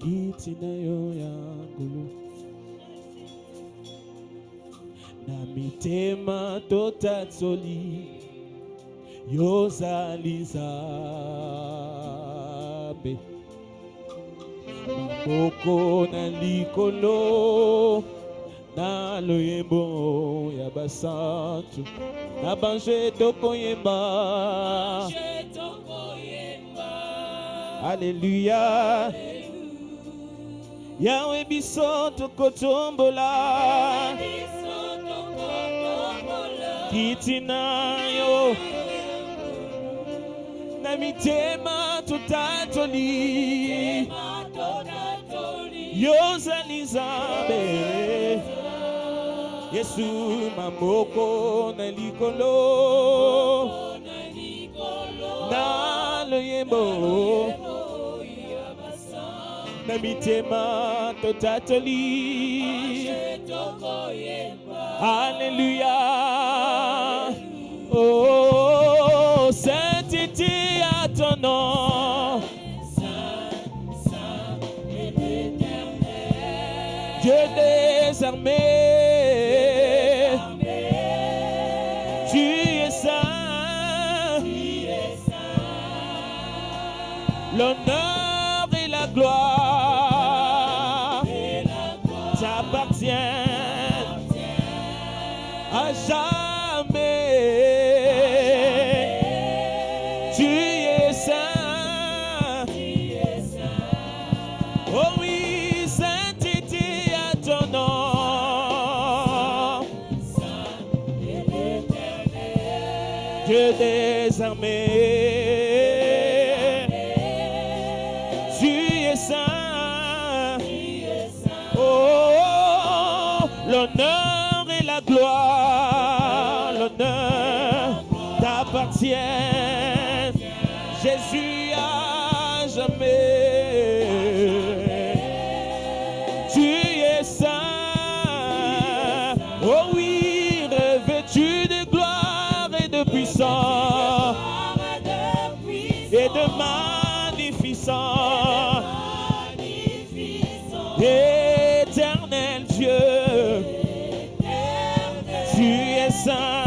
kitina yo ya ngulu na mitema totatsoli yozali Nzambe maboko na likolo na loyembo ya basantu na banze tokoyemba Alléluia Yahweh biso tokotombola kitina yo na mitema totatoli yozali Nzambe Yesu mamoko na likolo na loyembo na mitema totatoli Alléluia Oh sainteté à ton nom Dieu des armées Tu es saint L'honneur et la gloire t'appartiennent à jamais. Tu es saint. Oh oui, sainteté à ton nom. Dieu des armées. L'honneur et la gloire, l'honneur t'appartiennent, Jésus à jamais. Tu es saint, oh oui, revêtu de gloire et de puissance et de magnificence. Éternel Dieu, tu es saint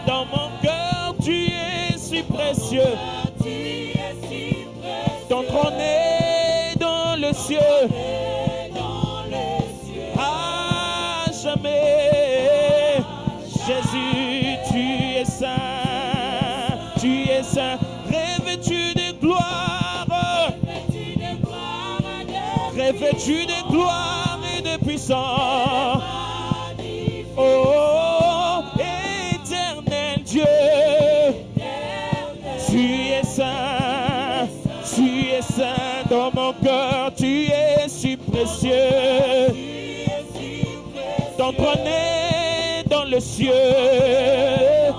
dans mon cœur, tu es si précieux. Ton trône est dans le ciel, à jamais. Jésus, tu es saint, revêtu de gloire, revêtu de gloire et de puissance. Oh, éternel Dieu, tu es saint dans mon cœur, tu es si précieux. Ton trône est dans le ciel,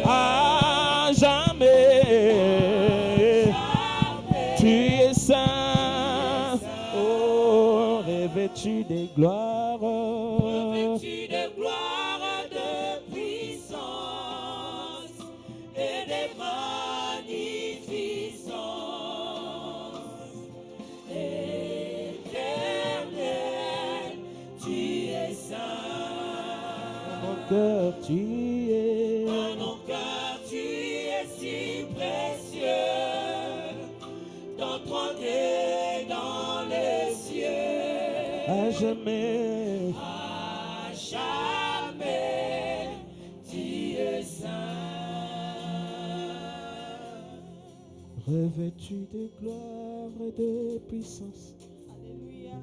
à jamais. Tu es saint, oh, revêtu de gloire. Tu es, dans mon cœur, tu es si précieux. Ton trône est dans les cieux. À jamais, tu es saint. Revêtu de gloire et de puissance. Alléluia.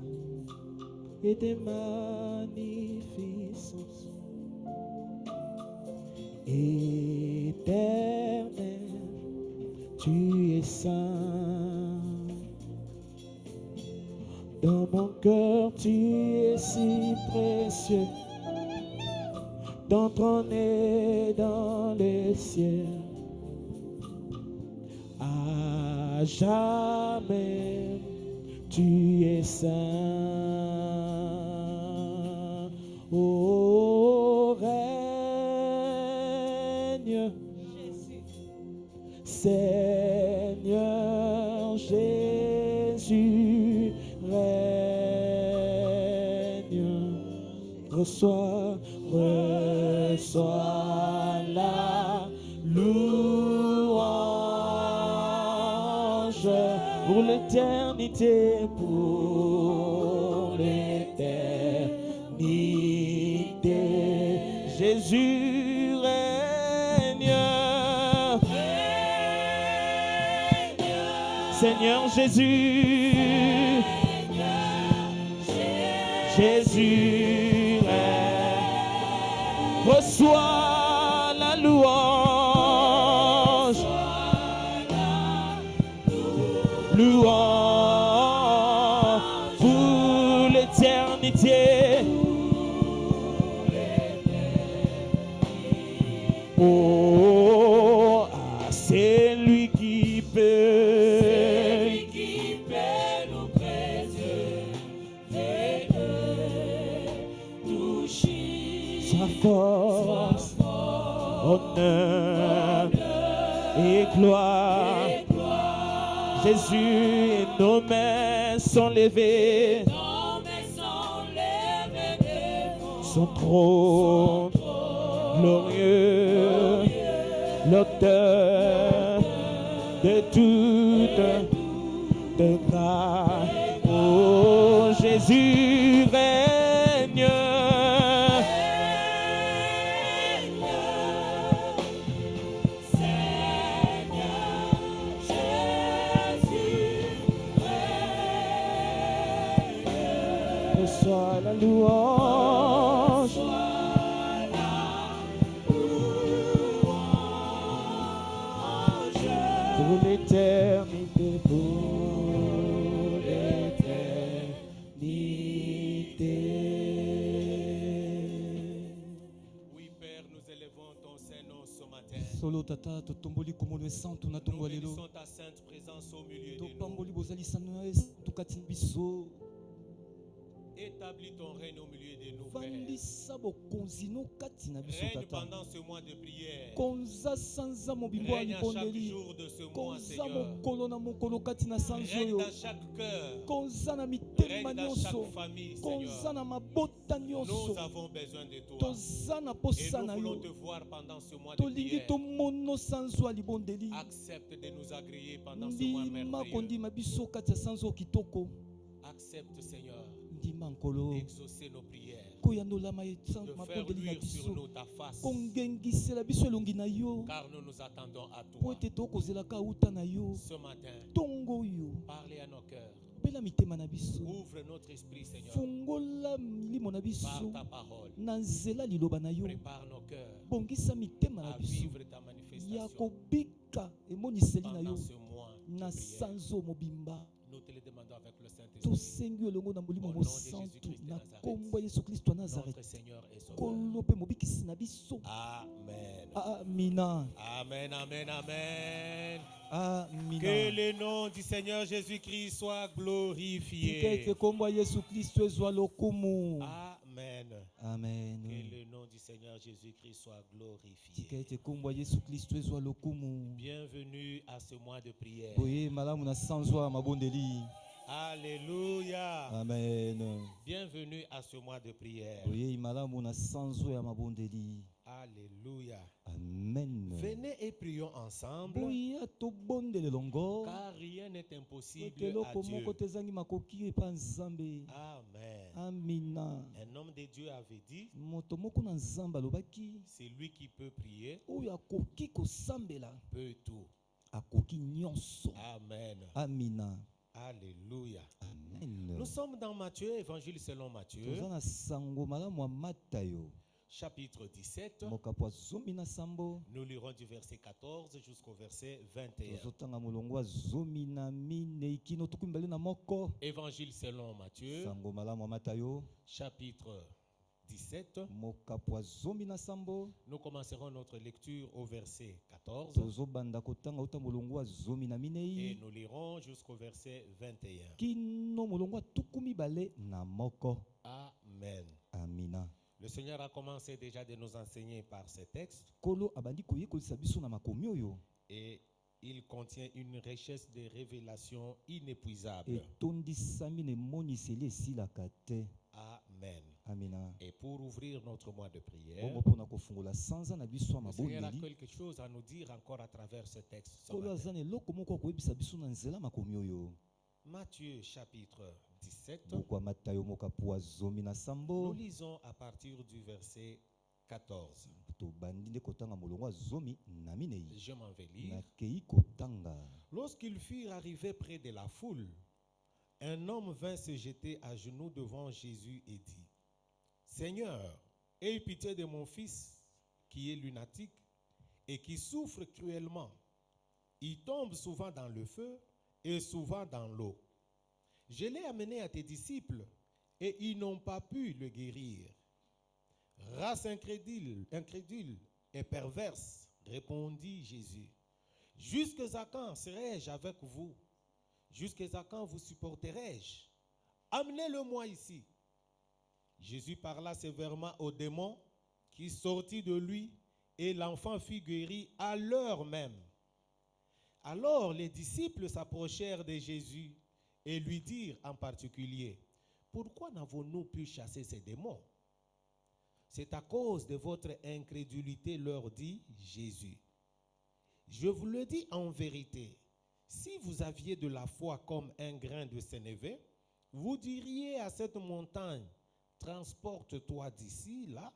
Et de magnificence. Éternel, tu es saint. Dans mon cœur, tu es si précieux. Ton trône est dans les cieux. À jamais, tu es saint. Oh, règne, Seigneur Jésus. Jésus règne. Reçois la louange pour l'éternité, Jésus règne. Seigneur Jésus, Jésus règne. Reçois la louange, pour l'éternité. Oh, c'est lui qui peut nous préserver de toucher sa force, honneur et gloire. Jésus, et nos mains sont levées, son trône glorieux, l'auteur de toute grâce. Oh, Jésus règne. Reçois la louange. Pour l'éternité, pour l'éternité. Oui, Père, nous élevons ton Saint-Nom ce matin. Solo tata totomboli komolo santu na Nous tongo lelo bénissons ta sainte présence au milieu de nous. topamboli bozali sanu tukati biso Établis ton règne au milieu de nous, Père. vandisa bokonzi no kati na biso Règne tata pendant ce mois de prière. konza sanza mobimbo ya Règne à chaque libondeli jour de ce mois, konza Seigneur. mokolo na mokolo kati na sanza Règne oyo dans chaque cœur. konza na mitema Règne dans nyonso chaque famille, konza Seigneur. na mabota nyonso Nous avons besoin de toi. toza na Et posa nous na voulons yo te voir pendant ce mois de tolingi prière. tomona sanza ya libondeli Accepte de nous agréer pendant ce mois ndima merveilleux. kondima biso kati ya sanza oyo kitoko Accepte, Seigneur, ndima nkolo d'exaucer nos prières. koyandolama De faire mabondeli na luire sur biso nous ta face. kongengisela biso elongi na yo Car nous nous attendons à po toi. ete tokozelaka auta na yo Ce matin, ntongo oyo parlez à nos cœurs. bela mitema na biso Ouvre notre esprit, Seigneur, fungola milimo na par biso ta parole. na nzela liloba na yo Prépare nos cœurs bongisa mitema na à biso vivre ta ya manifestation kobika emoniseli na pendant yo ce mois de na prière. sanzo mobimba Nous te le demandons avec le Saint-Esprit, tosengi elongo na molimo Au nom de mosantu Jésus-Christ de na Nazareth. kombo ya yesu kristo ya notre nazareth Seigneur et Sauveur. kolo mpe mobikisi na biso Amen. amina Amen, amen, amen. Que amina le nom du Seigneur Jésus-Christ soit tika glorifié. ete kombo ya yesu kristo ezwa lokumu Amen. Que amen le nom du Seigneur Jésus-Christ soit tika glorifié. ete kombo ya yesu kristo ezwa lokumu Bienvenue à ce mois de prière. boye malamu na sanzwa ya mabondeli Alléluia. amen Bienvenue à ce mois de prière. boye malamu na sanzwa ya mabondeli Alléluia. amen Venez et prions ensemble, boya tobondela elongo car rien n'est ete impossible à eloko Dieu. moko te ezangi makoki epa nzambe Amen. amina Un homme de Dieu avait dit, moto moko na nzambe alobaki c'est lui qui peut prier, oyo akoki kosambela peut tout. akoki nyonso Amen. amina Alléluia. amen Nous sommes dans Matthieu, évangile selon Matthieu, toza na sango malamu ya matayo chapitre 17. mokapo ya zomi na sambo Nous lirons du verset 14 jusqu'au verset 21. tozotanga molongo ya zomi na minei kino tuku mibale na moko Évangile selon Matthieu, sango malamu ya matayo chapitre 17. mokapo ya zomi na sambo Nous commencerons notre lecture au verset 14 tozobanda kotanga uta molongo ya zomi na et minei nous lirons jusqu'au verset 21. kino molongo ya tuku mibale na moko Amen. amina Le Seigneur a commencé déjà de nous enseigner par ces textes kolo abandi koyekolisa biso na makomi oyo et Il contient une richesse de révélations inépuisables. etondisami na emoniseli esilaka te. Amen. Amina. Et pour ouvrir notre mois de prière, bongo mpona kofungola sanza na biso ya le Seigneur a mabondeli quelque chose à nous dire encore à travers ce texte. ce kolo matin. aza na eloko moko akoyebisa biso na nzela makomi oyo. Matthieu chapitre 17, buku ya matayo mokapu zomi na nous sambo lisons à partir du verset 14. tobandi nde kotanga molongo ya zomi na minei. Je m'en vais lire. nakei kotanga. Lorsqu'ils furent arrivés près de la foule, un homme vint se jeter à genoux devant Jésus et dit, « Seigneur, aie pitié de mon fils qui est lunatique et qui souffre cruellement. Il tombe souvent dans le feu et souvent dans l'eau. Je l'ai amené à tes disciples et ils n'ont pas pu le guérir. » Race incrédule et perverse, répondit Jésus. Jusqu'à quand serai-je avec vous? Jusqu'à quand vous supporterai-je? Amenez-le-moi ici. Jésus parla sévèrement au démon qui sortit de lui et l'enfant fut guéri à l'heure même. Alors les disciples s'approchèrent de Jésus et lui dirent en particulier, « Pourquoi n'avons-nous pu chasser ces démons? » C'est à cause de votre incrédulité, leur dit Jésus. Je vous le dis en vérité, si vous aviez de la foi comme un grain de sénévé, vous diriez à cette montagne, transporte-toi d'ici, là,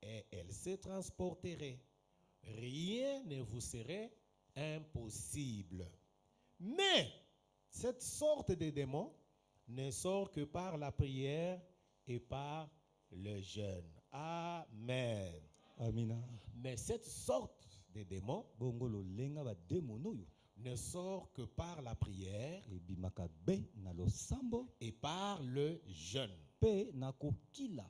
et elle se transporterait. Rien ne vous serait impossible. Mais cette sorte de démon ne sort que par la prière et par le jeûne. Amen. Amina. Mais cette sorte de démon bongo lolenga bademono oyo ne sort que par la prière ebimaka be na losambo et par le jeûne. mpe na kokila.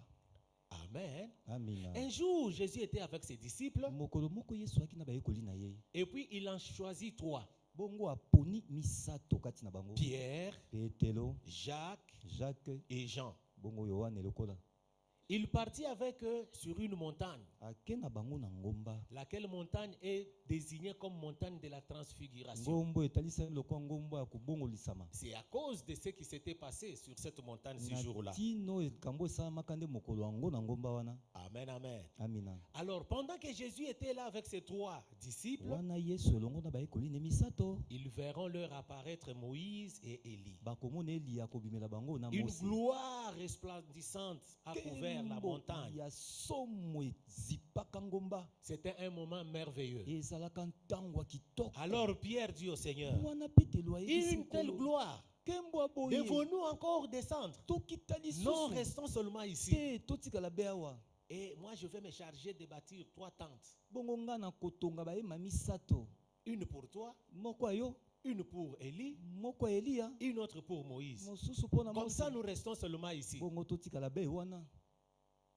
Amen. Amina. Un jour, Jésus était avec ses disciples mokolo moko yesu aki na bayekoli na ye et puis il en choisit 3. bongo aponi misato kati na bango. Pierre, petelo, Jacques Jacques, et Jean. bongo yohane lokola. Il partit avec eux sur une montagne. ake na bango na ngomba. Laquelle montagne est désignée comme montagne de la transfiguration. ngombo etalisami lokola ngombo ya kobongolisama. C'est à cause de ce qui s'était passé sur cette montagne ce jour-là. na tino ekambo esalamaka nde mokolo yango na ngomba wana. Amen, amen. Amina. Alors, pendant que Jésus était là avec ses 3 disciples, wana yesu elongo na bayekoli ne misato ils verront leur apparaître Moïse et Élie. bakomona eli akobimela bango na Une mosi. gloire resplendissante a couvert la montagne. ya somo ezipaka ngomba. C'était un moment merveilleux. ezalaka ntango ya kitoko. Alors Pierre dit au Seigneur, wana petelo ayebisi une telle Nkolo, gloire, nkembo ya boye devons-nous encore descendre? tokita Non, lisusu restons seulement ici. te totikala be awa. Et moi, je vais me charger de bâtir 3 tentes. bongo nga na kotonga bayema misato. Une pour toi, moko ya yo, une pour Élie, moko ya eliya, une autre pour Moïse. mosusu mpona Comme Mosi. ça, nous restons seulement ici, bongo totikala be wana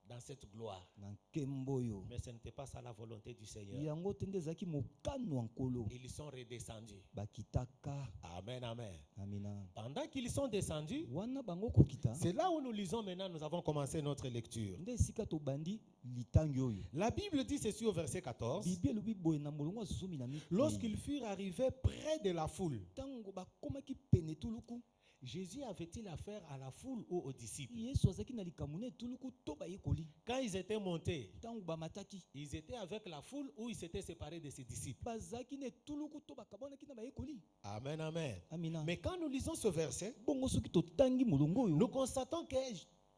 dans cette gloire. na nkembo oyo. Mais ce n'était pas ça la volonté du Seigneur. yango te nde ezalaki mokano ya nkolo. Ils sont redescendus. bakitaka. Amen, amen. Amina. Pendant qu'ils sont descendus, wana bango kokita c'est là où nous lisons maintenant, nous avons commencé notre lecture. nde esika tobandi litangi oyo. La Bible dit ceci au verset 14. bibi elobi boye na molongo ya zomi na mitei. Lorsqu'ils furent arrivés près de la foule, ntango bakomaki pene tuluku, Jésus avait-il affaire à la foule ou aux disciples? yesu azalaki na likambo na etuluku to bayekoli. Quand ils étaient montés, ntango bamataki ils étaient avec la foule ou ils s'étaient séparés de ses disciples? bazalaki na etuluku to bakabwanaki na bayekoli. Amen, amen. Amina. Mais quand nous lisons ce verset, bongo soki totangi molongo nous oyo constatons que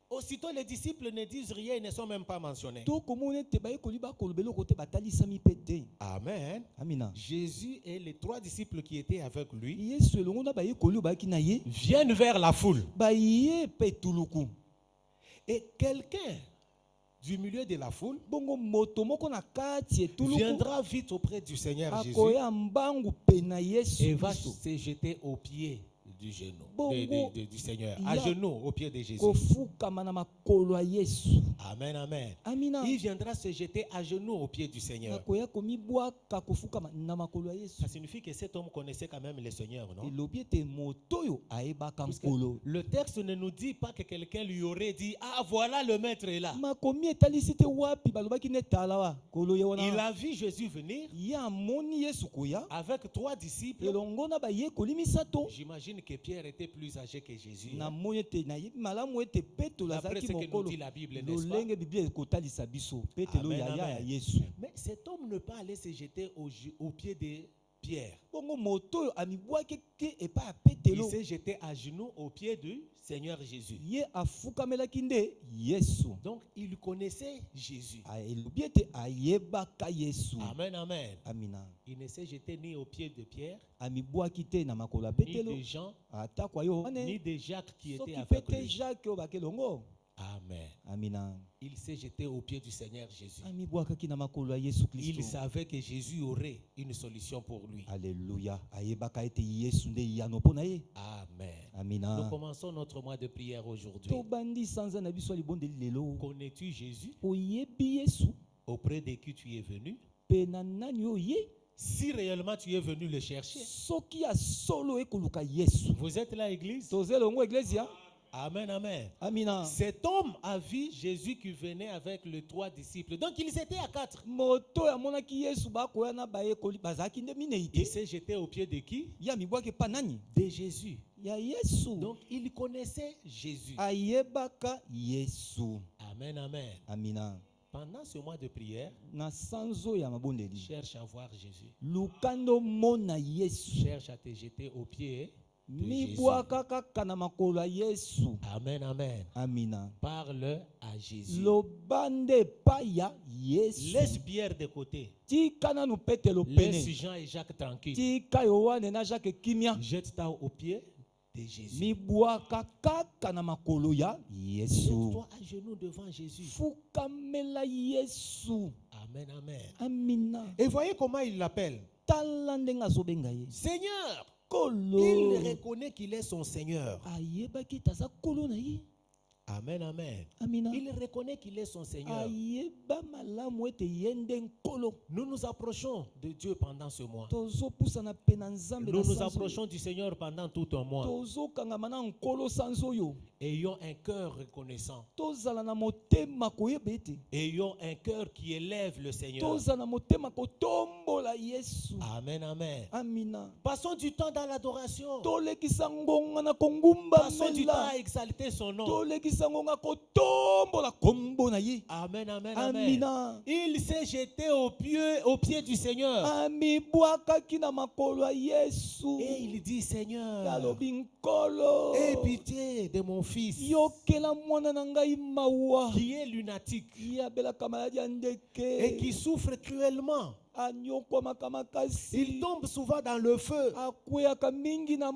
aussitôt les disciples ne disent rien, ils ne sont même pas mentionnés. tokomona ete bayekoli bakoloba eloko te batalisami mpe te. Amen. Amina. Jésus et les 3 disciples qui étaient avec lui yesu elongo na bayekoli oyo bayaki na ye viennent vers la foule. baye mpe etuluku. Et quelqu'un du milieu de la foule bongo moto moko na kati etuluku viendra vite auprès du Seigneur Jésus akoya mbangu pe na yesu et va Kristo. se jeter aux pieds du genou, Bongo. du Seigneur, à Ya. genoux au pied de Jésus. kofukama na makolo ya Yesu. Amen, amen. Amina. Il viendra se jeter à genoux au pied du Seigneur. Nakoya komibwaka kofukama na makolo ya Yesu. Ça signifie que cet homme connaissait quand même le Seigneur, non? Elobi ete moto oyo ayebaka Parce que nkolo. le texte ne nous dit pas que quelqu'un lui aurait dit, ah voilà le maître est là. Makomi etalisi te wapi balobaki netala wa kolo ye Il wana. a vu Jésus venir Ye amoni Yesu koya avec 3 disciples. elongo na bayekoli misato. J'imagine que Pierre était plus âgé que Jésus. Na moni ete na yebi malamu ete Petelo D'après azalaki ce que nous mokolo. dit la Bible, n'est-ce pas? Lolenge Biblia ekotalisa biso. Petelo Amen, yaya ya amen. Yesu. Mais cet homme ne pas aller se jeter au pied de Pierre. Bongo moto oyo amibwaki ke epa ya Il Petelo. s'est jeté à genoux au pied du Seigneur Jésus. Ye afukamelaki nde Yesu. Donc il connaissait Jésus. Elobi ete ayebaka Yesu. Amen, amen. Amina. Il ne s'est jeté ni au pied de Pierre, Amibwaki te na makolo ya ni Petelo. de Jean, Atako ya Yohane. ni de Jacques qui était Soki avec pete lui. Jacques oyo bakelongo. Amen. Amina. Il s'est jeté au pied du Seigneur Jésus. Amibwakaki na makolo ya Yesu Il Kristo. savait que Jésus aurait une solution pour lui. Alléluia. Ayebaka ete Yesu nde yano pona ye. Amen. Nous Amina. commençons notre mois de prière aujourd'hui. Tobandi sanza na biso libondeli lelo. Connais-tu Jésus Oyebi Yesu auprès de qui tu es venu? pe na nani oyo ye. Si réellement tu es venu le chercher. Soki ya solo ekoluka Yesu. Vous êtes là, église? Tozelongo iglesia. Amen, amen. Amina. Cet homme a vu Jésus qui venait avec les 3 disciples. Donc ils étaient à 4. Moto ya monaki Yesu bakoya na bayekoli bazaki nde minei Il te. s'est jeté au pied de qui? Ya mibwaki pa nani? De Jésus. Ya Yesu. Donc il connaissait Jésus. Ayebaka Yesu. Amen, amen. Amina. Pendant ce mois de prière, Na sanzo ya mabondeli. cherche à voir Jésus. Lukando mona Yesu. Cherche à te jeter au pied de Jésus. Mibwaka kaka na makolo ya Yesu. Amen, amen. Amina. Parle à Jésus. Lobande paya Yesu. Laisse Pierre de côté. Tika nanu Petelo Laisse pene. Jean et Jacques tranquilles. Tika Yohane na Jacques kimia. Jette-toi au pied de Jésus. Mibwaka kaka na makolo ya Yesu. Jette-toi à genoux devant Jésus. Fukamela Yesu. Amen, amen. Amina. Et voyez comment il l'appelle. Tala ndenga zobenga ye. Seigneur. Kolo. Il reconnaît qu'il est son Seigneur. Ayebaki taza kolo na ye. Amen, amen. Amina. Il reconnaît qu'il est son Seigneur. Ayeba malamu ete yende nkolo. Nous nous approchons de Dieu pendant ce mois. Tozopusana pe na Nzambe na Nous nous sanzo approchons du Seigneur pendant tout un mois. tozokangama na nkolo sanzo yo. Ayons un cœur reconnaissant. Tozala na motema koyeba ete. Ayons un cœur qui élève le Seigneur. Tozala na motema kotombola Yesu. Amen, amen. Amina. Passons du temps dans l'adoration. Tolekisa ngonga na kongumba Passons du temps mela. à exalter son nom. Tolekisa ngonga kotombola kombo na ye. Amen, amen, amen. Amina. Il s'est jeté au pied du Seigneur. Amibwakaki na makolo ya Yesu. Et il dit, Seigneur, Alobi nkolo. aie pitié de mon fils Yokela mwana na ngai mawa. qui est lunatique Yabelaka maladi ya et ndeke. qui souffre cruellement. Anyokwamaka makasi. Il tombe souvent dans le feu Akweyaka mingi na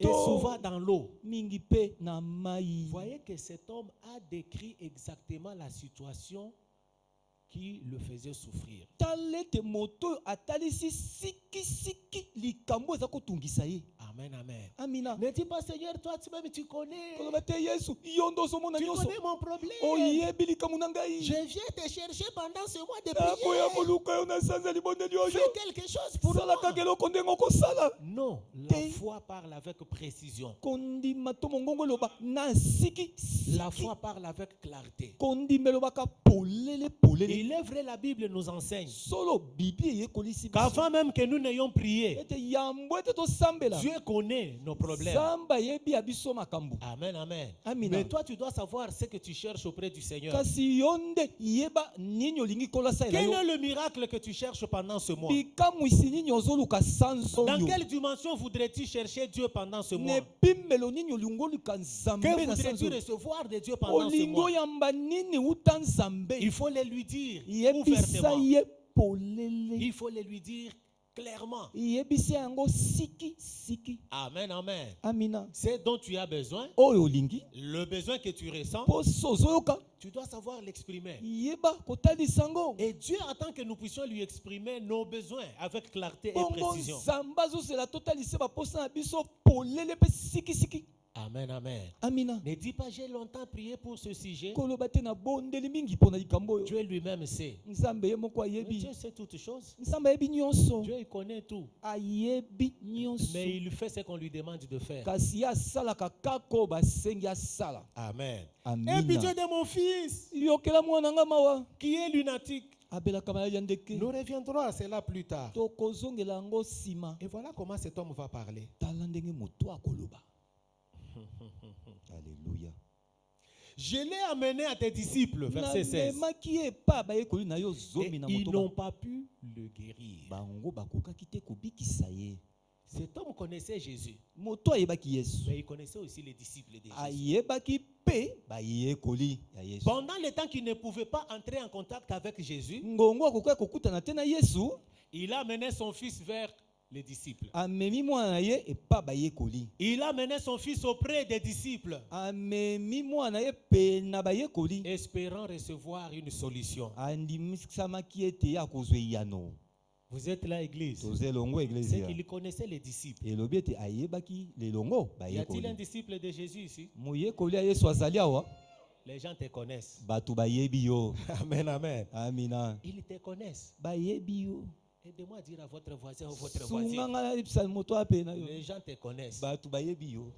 et souvent moto. dans l'eau. Mingi pe na mai. Vous voyez que cet homme a décrit exactement la situation qui le faisait souffrir. Talete moto atalisi siki likambo eza kotungisa ye. Amen, amen. Amina. Ne dis pas, Seigneur, toi tu-même tu connais. Koloba te Yesu yondo ozomona Tu nyonso. connais mon problème. Oyebi likambo na ngai. Je viens te chercher pendant ce mois de Nakoya prière. koluka yo na sanza libondeli oyo. Fais quelque chose pour Salaka moi. keloko ndenge okosala. Non, la Te- foi parle avec précision. Kondima to mongongo eloba na siki. La foi parle avec clarté. Kondima elobaka polele polele. Et l'œuvre la Bible nous enseigne Solo bibi eyekolisi biso. qu'avant même que nous n'ayons prié, Ete yambo ete tosambela. Dieu connaît nos problèmes. Zamba yebi ya biso makambo. Amen, amen. Amina. Mais toi, tu dois savoir ce que tu cherches auprès du Seigneur. Kasi yonde yeba nini olingi kolasa ela Quel yo. est le miracle que tu cherches pendant ce mois? Bikamwisi nini ozoluka sanzo Dans yo. quelle dimension voudrais-tu chercher Dieu pendant ce mois? Ne bimbelo nini olingo luka nzambe Que na voudrais-tu sanzo. recevoir de Dieu pendant ce Olingo mois? yamba nini uta nzambe. Il faut le lui dire Yebisa ouvertement. ye polele. Il faut le lui dire clairement. yebisa yango siki siki. Amen, amen. Amina. C'est dont tu as besoin, Oyo olingi le besoin que tu ressens, poso ozoyoka tu dois savoir l'exprimer. yeba kotalisa yango. Et Dieu attend que nous puissions lui exprimer nos besoins avec clarté et Bongo précision. nzambe azozela totalisa baposa na biso polele mpe siki siki. Amen, amen. Amina. Ne dis pas j'ai longtemps prié pour ce sujet. Koloba te na bondeli mingi mpona likambo oyo. Dieu lui-même sait. Nzambe ye moko Mais ayebi. Dieu sait toutes choses. Nzambe ayebi nyonso. Dieu il connaît tout. Ayebi nyonso. Mais il fait ce qu'on lui demande de faire. Kasi ye asalaka kaka oyo basengi asala. Amen. Amina. Et puis Dieu de mon fils, yokela mwana nga mawa qui est lunatique. abelaka maladi ya ndeke. Nous reviendrons à cela plus tard. tokozongela yango nsima. Et voilà comment cet homme va parler. tala ndenge moto akoloba. Alléluia. Je l'ai amené à tes disciples, verset 16. namemaki ye epa bayekoli na yo Et zomi na ils n'ont moto pas pu le guérir. bango bakokaki te kobikisa ye. Cet homme connaissait Jésus, moto ayebaki yesu. mais il connaissait aussi les disciples de Jésus. ayebaki mpe bayekoli ya yesu. Pendant le temps qu'il ne pouvait pas entrer en contact avec Jésus, ngongo akokoki kokutana te na yesu. il a amené son fils vers les disciples. amemi mwana na ye epa bayekoli. Il a amené son fils auprès des disciples, amemi mwana na ye pe na bayekoli. espérant recevoir une solution. andimisamaki ete ye akozwa eyano. Vous êtes là, église. toza elongo C'est eglesia. qu'il connaissait les disciples. elobi ete ayebaki lelongo Y a-t-il un bayekoli. disciple de Jésus ici? moyekoli ya yesu azali awa. Les gens te connaissent. bato bayebi yo. Amen, amen. amina. Ils te connaissent. bayebi yo. Aidez-moi à dire à votre voisin ou votre voisine. sunganga na lipisa moto ape na yo. Les gens te connaissent. bato bayebi yo.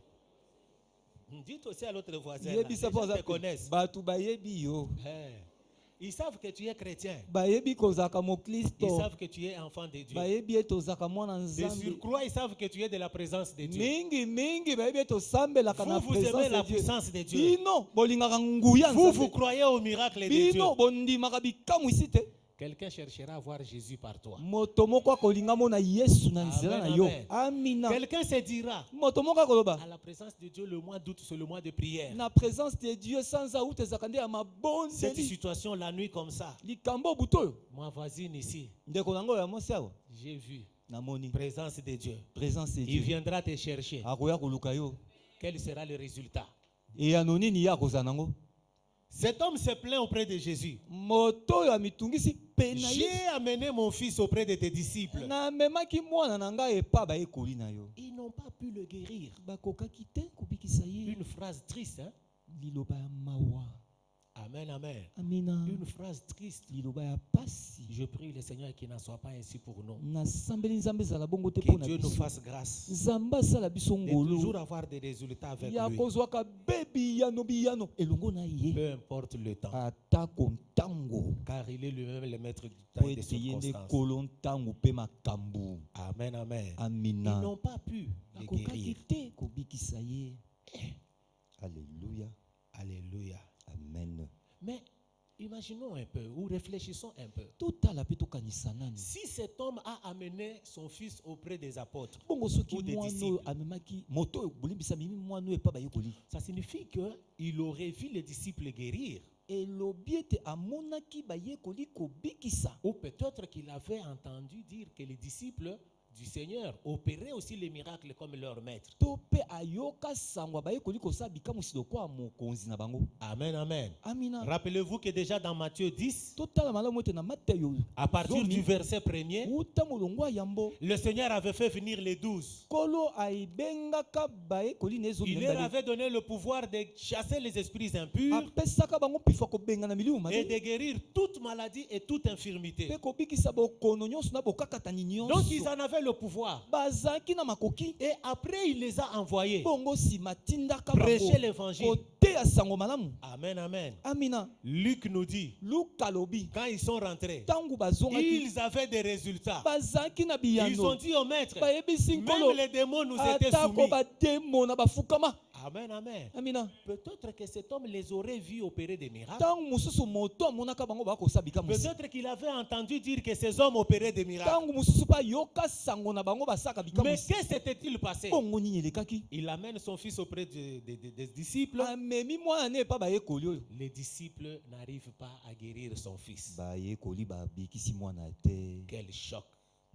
Dites aussi à l'autre voisin. là, les yebisa mpo gens aza te connaissent. bato bayebi yo. Eh, ils savent que tu es chrétien. bayebi kozalaka Ils moklisto. savent que tu es enfant de Dieu. bayebi ete ozalaka mwana De nzambe. surcroît, ils savent que tu es de la présence de Dieu. mingi bayebi ete osambelaka na Vous aimez présence la de Dieu. puissance de Dieu. bino bolingaka nguya Vous nzambe. croyez au miracle de Dieu. bino bondimaka bikamwisi te. Quelqu'un cherchera à voir Jésus par toi. moto moko akolinga mona yesu na nzela Amen, na yo. amen. amina. Quelqu'un se dira, moto moko akoloba à la présence de Dieu, le mois d'août, c'est le mois de prière. na présence de Dieu sans août ezalaka nde ya Cette mabondeli. situation, la nuit comme ça, likambo buto oyo ma voisine ici, ndeko nango ya mwasi awa j'ai vu, namoni présence de Dieu. présence de Il Dieu. viendra te chercher. akoya koluka yo. Quel sera le résultat? eyano nini ye akozala nango. Cet homme se plaint auprès de Jésus. moto oyo amitungisi pe na ye. J'ai amené mon fils auprès de tes disciples. namemaki mwana na ngai epa bayekoli na yo. Ils n'ont pas pu le guérir. bakokaki te kobikisa ye. Une phrase triste, hein? liloba ya mawa. Amen, amen. amina. Une phrase triste. liloba ya pasi. Je prie le Seigneur qu'il n'en soit pas ainsi pour nous. nasambeli nzambe ezala bongo te Que mpo na Dieu nous biso. fasse grâce nzambe asala biso de toujours ngolu avoir des résultats avec ya lui. kozwaka be biyano elongo na ye. Peu importe le temps. atako ntango. Car il est lui-même le maître du temps po et des ete ye nde circonstances. kolo ntango mpe makambo. Amen, amen. Ils amina. n'ont pas pu le bakokaki guérir. te kobikisa ye. Alléluia. Alléluia. Amen. Mais imaginons un peu, ou réfléchissons un peu. totala mpe tokanisa nani. Si cet homme a amené son fils auprès des apôtres, bongo soki ou des mwana oyo disciples, amemaki moto oyo bolimbisa mimi mwana oyo epa bayekoli. ça signifie qu'il aurait vu les disciples guérir. elobi ete amonaki bayekoli kobikisa. Ou peut-être qu'il avait entendu dire que les disciples du Seigneur opéraient aussi les miracles comme leur maître. to mpe ayoka sango bayekoli kosala bikamwisi lokwa mokonzi na bango. Amen, amen. amina. Rappelez-vous que déjà dans Matthieu 10, totala malamu ete na Mateyo à partir zomi, du verset 1er, uta molongo ya yambo le Seigneur avait fait venir les 12. kolo aibengaka bayekoli na ezomi Il na leur mibale. avait donné le pouvoir de chasser les esprits impurs apesaka bango mpifa kobenga na milimu et mabe de guérir toute maladie et toute infirmité. mpe kobikisa bokono nyonso na bokakatani Donc ils nyonso. en avaient le pouvoir. bazalaki na makoki. Et après, il les a envoyés bongo nsima tindaka prêcher bango l'évangile. koteya sango malamu. Amen, amen. amina. Luc nous dit, luka lobi quand ils sont rentrés, ntango bazongaki ils avaient des résultats. bazalaki na Ils ont biyano dit au maître, bayebisi nkolo même les démons nous étaient atako soumis. bademo na bafukama. Amen, amen. amina. Peut-être que cet homme les aurait vus opérer des miracles. ntango mosusu moto amonaka bango bakosala bikamwisi. Peut-être qu'il avait entendu dire que ces hommes opéraient des miracles. ntango mosusu mpe ayoka sango na bango basalaka Mais bikamwisi. que s'était-il passé? bongo nini elekaki. Il amène son fils auprès des disciples. amemi mwana ne epa bayekoli oyo. Les disciples n'arrivent pas à guérir son fils. bayekoli babikisi mwana te. Quel choc.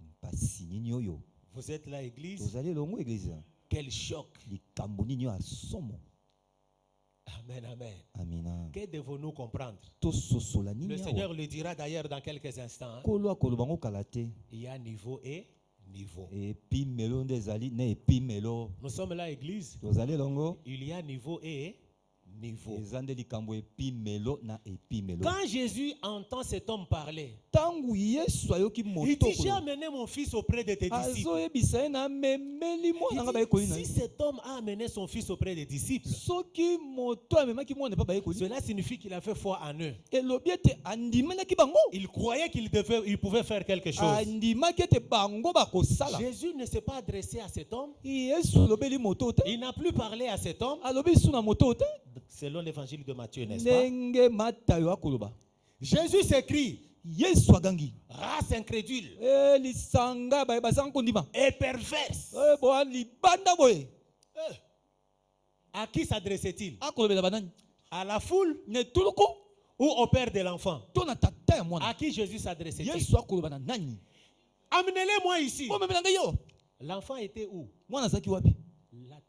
mpasi nini oyo Vous êtes là, église? tozali elongo eglise Quel choc! likambo nini oyo asomo. Amen, amen. Amina. Que devons-nous comprendre? Tososola Le nini Seigneur awa le dira d'ailleurs dans quelques instants. Hein. kolo akoloba ngo kala te Il y a niveau et niveau. epimelo nde ezali na epimelo Nous sommes là, église. tozali elongo Il y a niveau et niveau. eza nde likambo epimelo na epimelo. Quand Jésus entend cet homme parler, Ntango Yesu ayoki il moto dit, j'ai koloba, amené mon fils auprès de tes disciples. azoyebisa ye na amemeli mwana nga Il bayekoli na dit, ye. si cet homme a amené son fils auprès des disciples, Soki moto amemaki mwana epa bayekoli cela signifie qu'il a fait foi en eux. elobi ete andimelaki bango, Il croyait il pouvait faire quelque chose. andimaki ete bango bakosala. Jésus ne s'est pas adressé à cet homme. Yesu alobeli moto te, Il n'a plus parlé à cet homme, alobi su na moto te, selon l'évangile de Matthieu, n'est-ce pas? ndenge Matayo akoloba. Jésus s'écrie, Yesu agangi race incrédule lisanga baye bazanga kondima et perverse. bo libanda boye À qui s'adressait-il? akolobela banani À la foule ne tuluko ou au père de l'enfant? to na tata ya mwana. À qui Jésus s'adressait-il? Yesu akoloba na nani? Amenez-les-moi ici. Omemela ngai yo L'enfant était où? mwana azalaki wapi?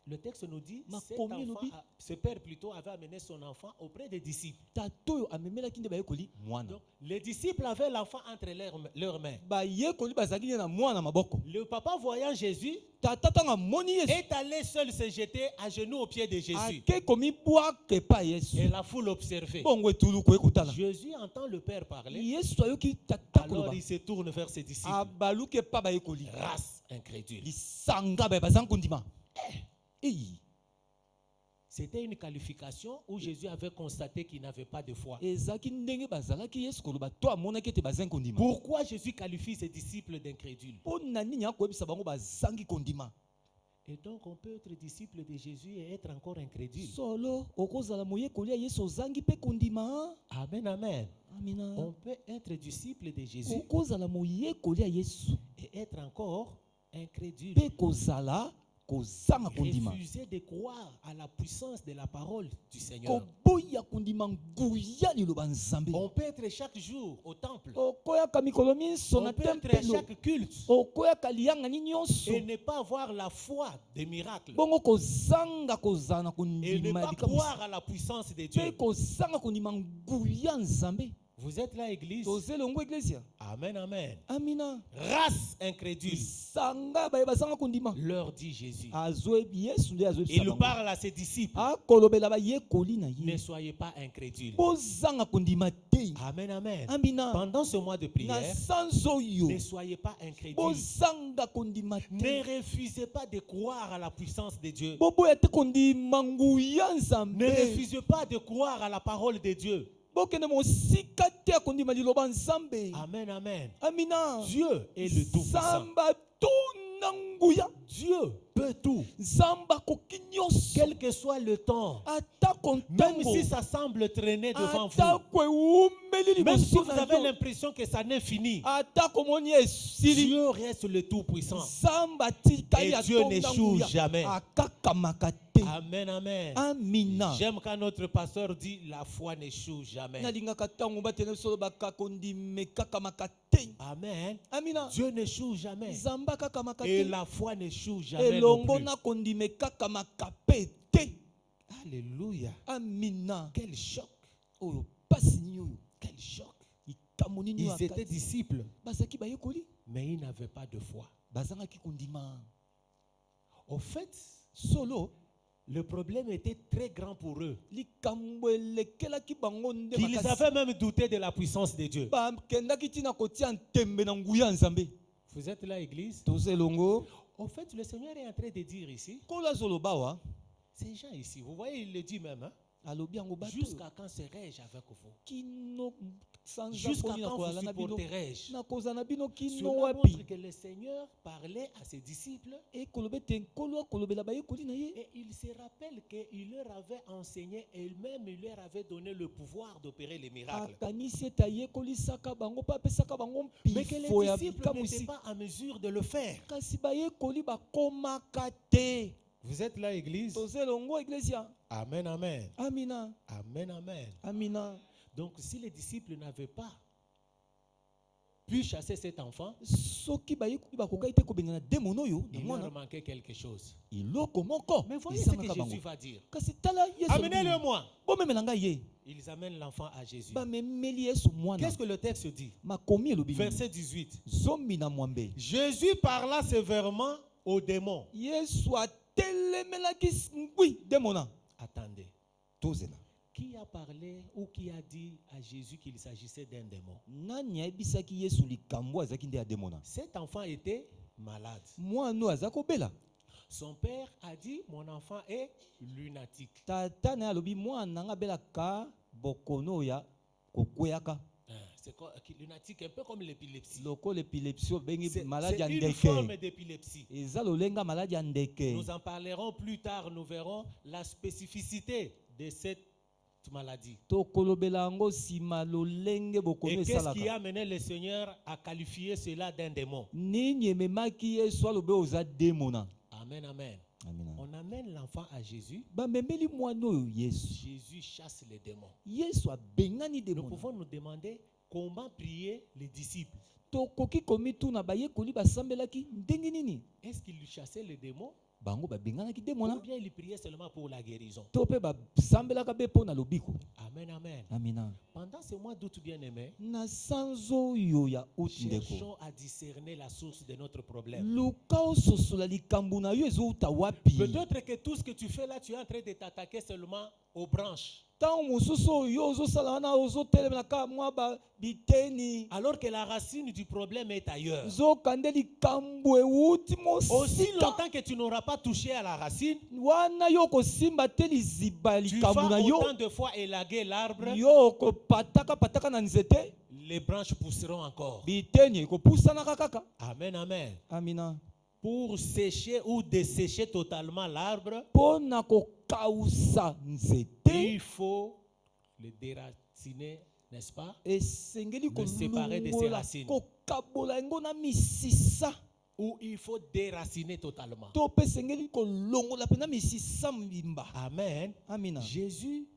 Le texte nous dit Ma cet commune enfant, obi. ce père plutôt avait amené son enfant auprès des disciples. Tata oyo amemelaki nde bayekoli mwana. Donc, les disciples avaient l'enfant entre leurs mains. Bayekoli bazalaki nde na mwana maboko. Le papa, voyant Jésus, Tata ntango amoni Yesu est allé seul se jeter à genoux aux pieds de Jésus. ake komibwaka epai Et Yesu. la foule observait. Bongo etuluku ekotala. Jésus entend le père parler. Yesu ayoki tata Alors koloba. il se tourne vers ses disciples. Abaluki epai bayekoli. Race incrédule. Lisanga baye bazanga kondima. C'était une qualification où Jésus avait constaté qu'il n'avait pas de foi. Ezaki ndenge bazalaki Yesu koloba to amonaki ete bazangi kondima. Pourquoi Jésus qualifie ses disciples d'incrédules? Pona nini akoyebisa bango bazangi kondima? Et donc on peut être disciple de Jésus et être encore incrédule. Solo okozala moyekoli ya Yesu ozangi pe kondima. Amen, amen. Amina. On peut être disciple de Jésus Okozala moyekoli ya Yesu et être encore incrédule. pe kozala kozanga kondima. Refuser de croire à la puissance de la parole du Seigneur. Koboya kondima nguya liloba nzambe. On peut être chaque jour au temple. Okoyaka mikolo miso On na peut être à tempelo. chaque culte Okoyaka liyanga ni nyonso. et ne pas avoir la foi des miracles. Bongo kozanga kozala na Et ne kondima pas likambo. croire à la puissance de Pe Dieu. kozanga kondima nguya nzambe. Vous êtes là, église? Tozelongo iglesia. Amen, amen. Amina. Race incrédule, Sanga baye bazanga kondima. leur dit Jésus. Azoebi Yesu nde azoebi Il bango. parle à ses disciples. Akolobela bayekoli na Ne ye. soyez pas incrédules. Bozanga kondima te. Amen, amen. Amina. Pendant ce mois de Na prière, sanzo yo. ne soyez pas incrédules. Bozanga kondima Ne te. refusez pas de croire à la puissance de Dieu. Boboya te kondima nguya Ne nzambe. refusez pas de croire à la parole de Dieu. Bokende mosika te kondima liloba nzambe. Amen, amen. Amina. Dieu est le Tout-Puissant. Samba tuna nguya. Dieu peut tout. Zamba koki nyonso. Quel que soit le temps, Ata même kontango. si ça semble traîner devant Ata vous, kwe umeli même si liboso vous na avez yo. l'impression que ça n'est fini, Ata komoni esili. Dieu reste le Tout-Puissant. Zamba tikali Et Dieu n'échoue atonda nguya. jamais. Akakamaka te. Amen, amen. Amina. J'aime quand notre pasteur dit la foi n'échoue jamais. Nalingaka ntango batene biso lobaka kondime kakamaka te. Amen. Amina. Dieu n'échoue jamais. Zamba kakamaka Et te. la foi n'échoue jamais. Non Elongo plus. na kondime kakamaka pe te. Alléluia. Amina. Quel choc. Oyo pasi nini oyo. Quel choc. Likambo nini oyo Ils étaient akati. disciples, Bazaki bayekoli. mais ils n'avaient pas de foi. Bazangaki kondima. Au fait, Solo. le problème était très grand pour eux. Likambo elekelaki bango nde Qu'ils makasi. avaient même douté de la puissance de Dieu. Bakendaki tina kotia ntembe na nguya nzambe. Vous êtes là, église? Tozelongo. Au fait, le Seigneur est en train de dire ici, Kola zolobawa. ces gens ici, vous voyez, il le dit même, hein? Alobi yango bato. Jusqu'à quand serai-je avec vous? Kino sanza Jusqu'à poni na quand kolala vous na bino. supporterai-je? Na kozana bino kino Cela wapi. montre que le Seigneur parlait à ses disciples E kolobe te nkolo kolobela bayekoli na ye. et il se rappelle qu'il leur avait enseigné et même il leur avait donné le pouvoir d'opérer les miracles. Akanisi ete ayekolisaka bango mpe apesaka bango Mais que les mpifo ya disciples bikamwisi. n'étaient pas en mesure de le faire. Kasi bayekoli bakomaka te. Vous êtes là, église? Tozelongo iglesia. Amen, amen. Amina. Amen, amen. Amina. Donc, si les disciples n'avaient pas pu chasser cet enfant, soki bayekoli bakokai te kobengana démon oyo na il leur mwana manquait quelque chose. iloko moko Mais voyez ce que ezangaka bango. Jésus va dire. Kasi tala Yesu Amenez-le-moi. bomemela ngai ye Ils amènent l'enfant à Jésus. bamemeli Yesu mwana. Qu'est-ce que le texte dit? Makomi elobi Verset 18. zomi na mwambe. Jésus parla sévèrement aux démons. Yesu atelemelaki ngwi demona. Attendez. Tozela. Qui a parlé ou qui a dit à Jésus qu'il s'agissait d'un démon? Nani ayebisaki Yesu likambo azaki nde ya demona. Cet enfant était malade. Mwana aza kobela. Son père a dit, mon enfant est lunatique. Tata na alobi mwana nga belaka bokono ya kokweyaka. C'est quoi, lunatique, un peu comme l'épilepsie. Loko l'épilepsie bengi C'est maladie ya une ndeke. forme d'épilepsie. Eza lolenga maladie ya ndeke. Nous en parlerons plus tard, nous verrons la spécificité de cette maladie. Tokolobela ngo sima lolenge bokono Et qu'est-ce qui esalaka. a amené le Seigneur à qualifier cela d'un démon? Nini ememaki Yesu alobe oza demona. Amen, amen. Amina. On amène l'enfant à Jésus. Bamemeli mwana oyo Yesu. Jésus chasse les démons. Yesu abengani Nous demona. pouvons nous demander comment prier les disciples. Tokoki komituna bayekoli basambelaki ndenge nini? Est-ce qu'ils chassaient les démons Bango babenganaki ou demona. bien ils priaient seulement pour la guérison? To pe basambelaka be pona lobiko. Amen, amen. Amina. Pendant ce mois d'août bien-aimé, Na sanzo yo ya utindeko. cherchons à discerner la source de notre problème. Luka ososola likambo na yo ezouta wapi? Peut-être que tout ce que tu fais là, tu es en train de t'attaquer seulement aux branches. Ntango mosusu oyo ozosala wana ozotelemaka mwa biteni. Alors que la racine du problème est ailleurs. Zokande likambo ewuti Aussi mosika. longtemps que tu n'auras pas touché à la racine, Wana yo kosimba te liziba ya tu likambo vas na yo. autant de fois élaguer l'arbre, Yo kopataka na nzete. les branches pousseront encore. Biteni ekopusanaka kaka. Amen, amen. Amina. Pour sécher ou dessécher totalement l'arbre, Pona kokausa nzete. il faut le déraciner, n'est-ce pas? Esengeli Le séparer de ses kolungola racines. kokabola yango na misisa. Ou il faut déraciner totalement. To pe esengeli kolongola pe na misisa mbimba. Amen. Amina. Jésus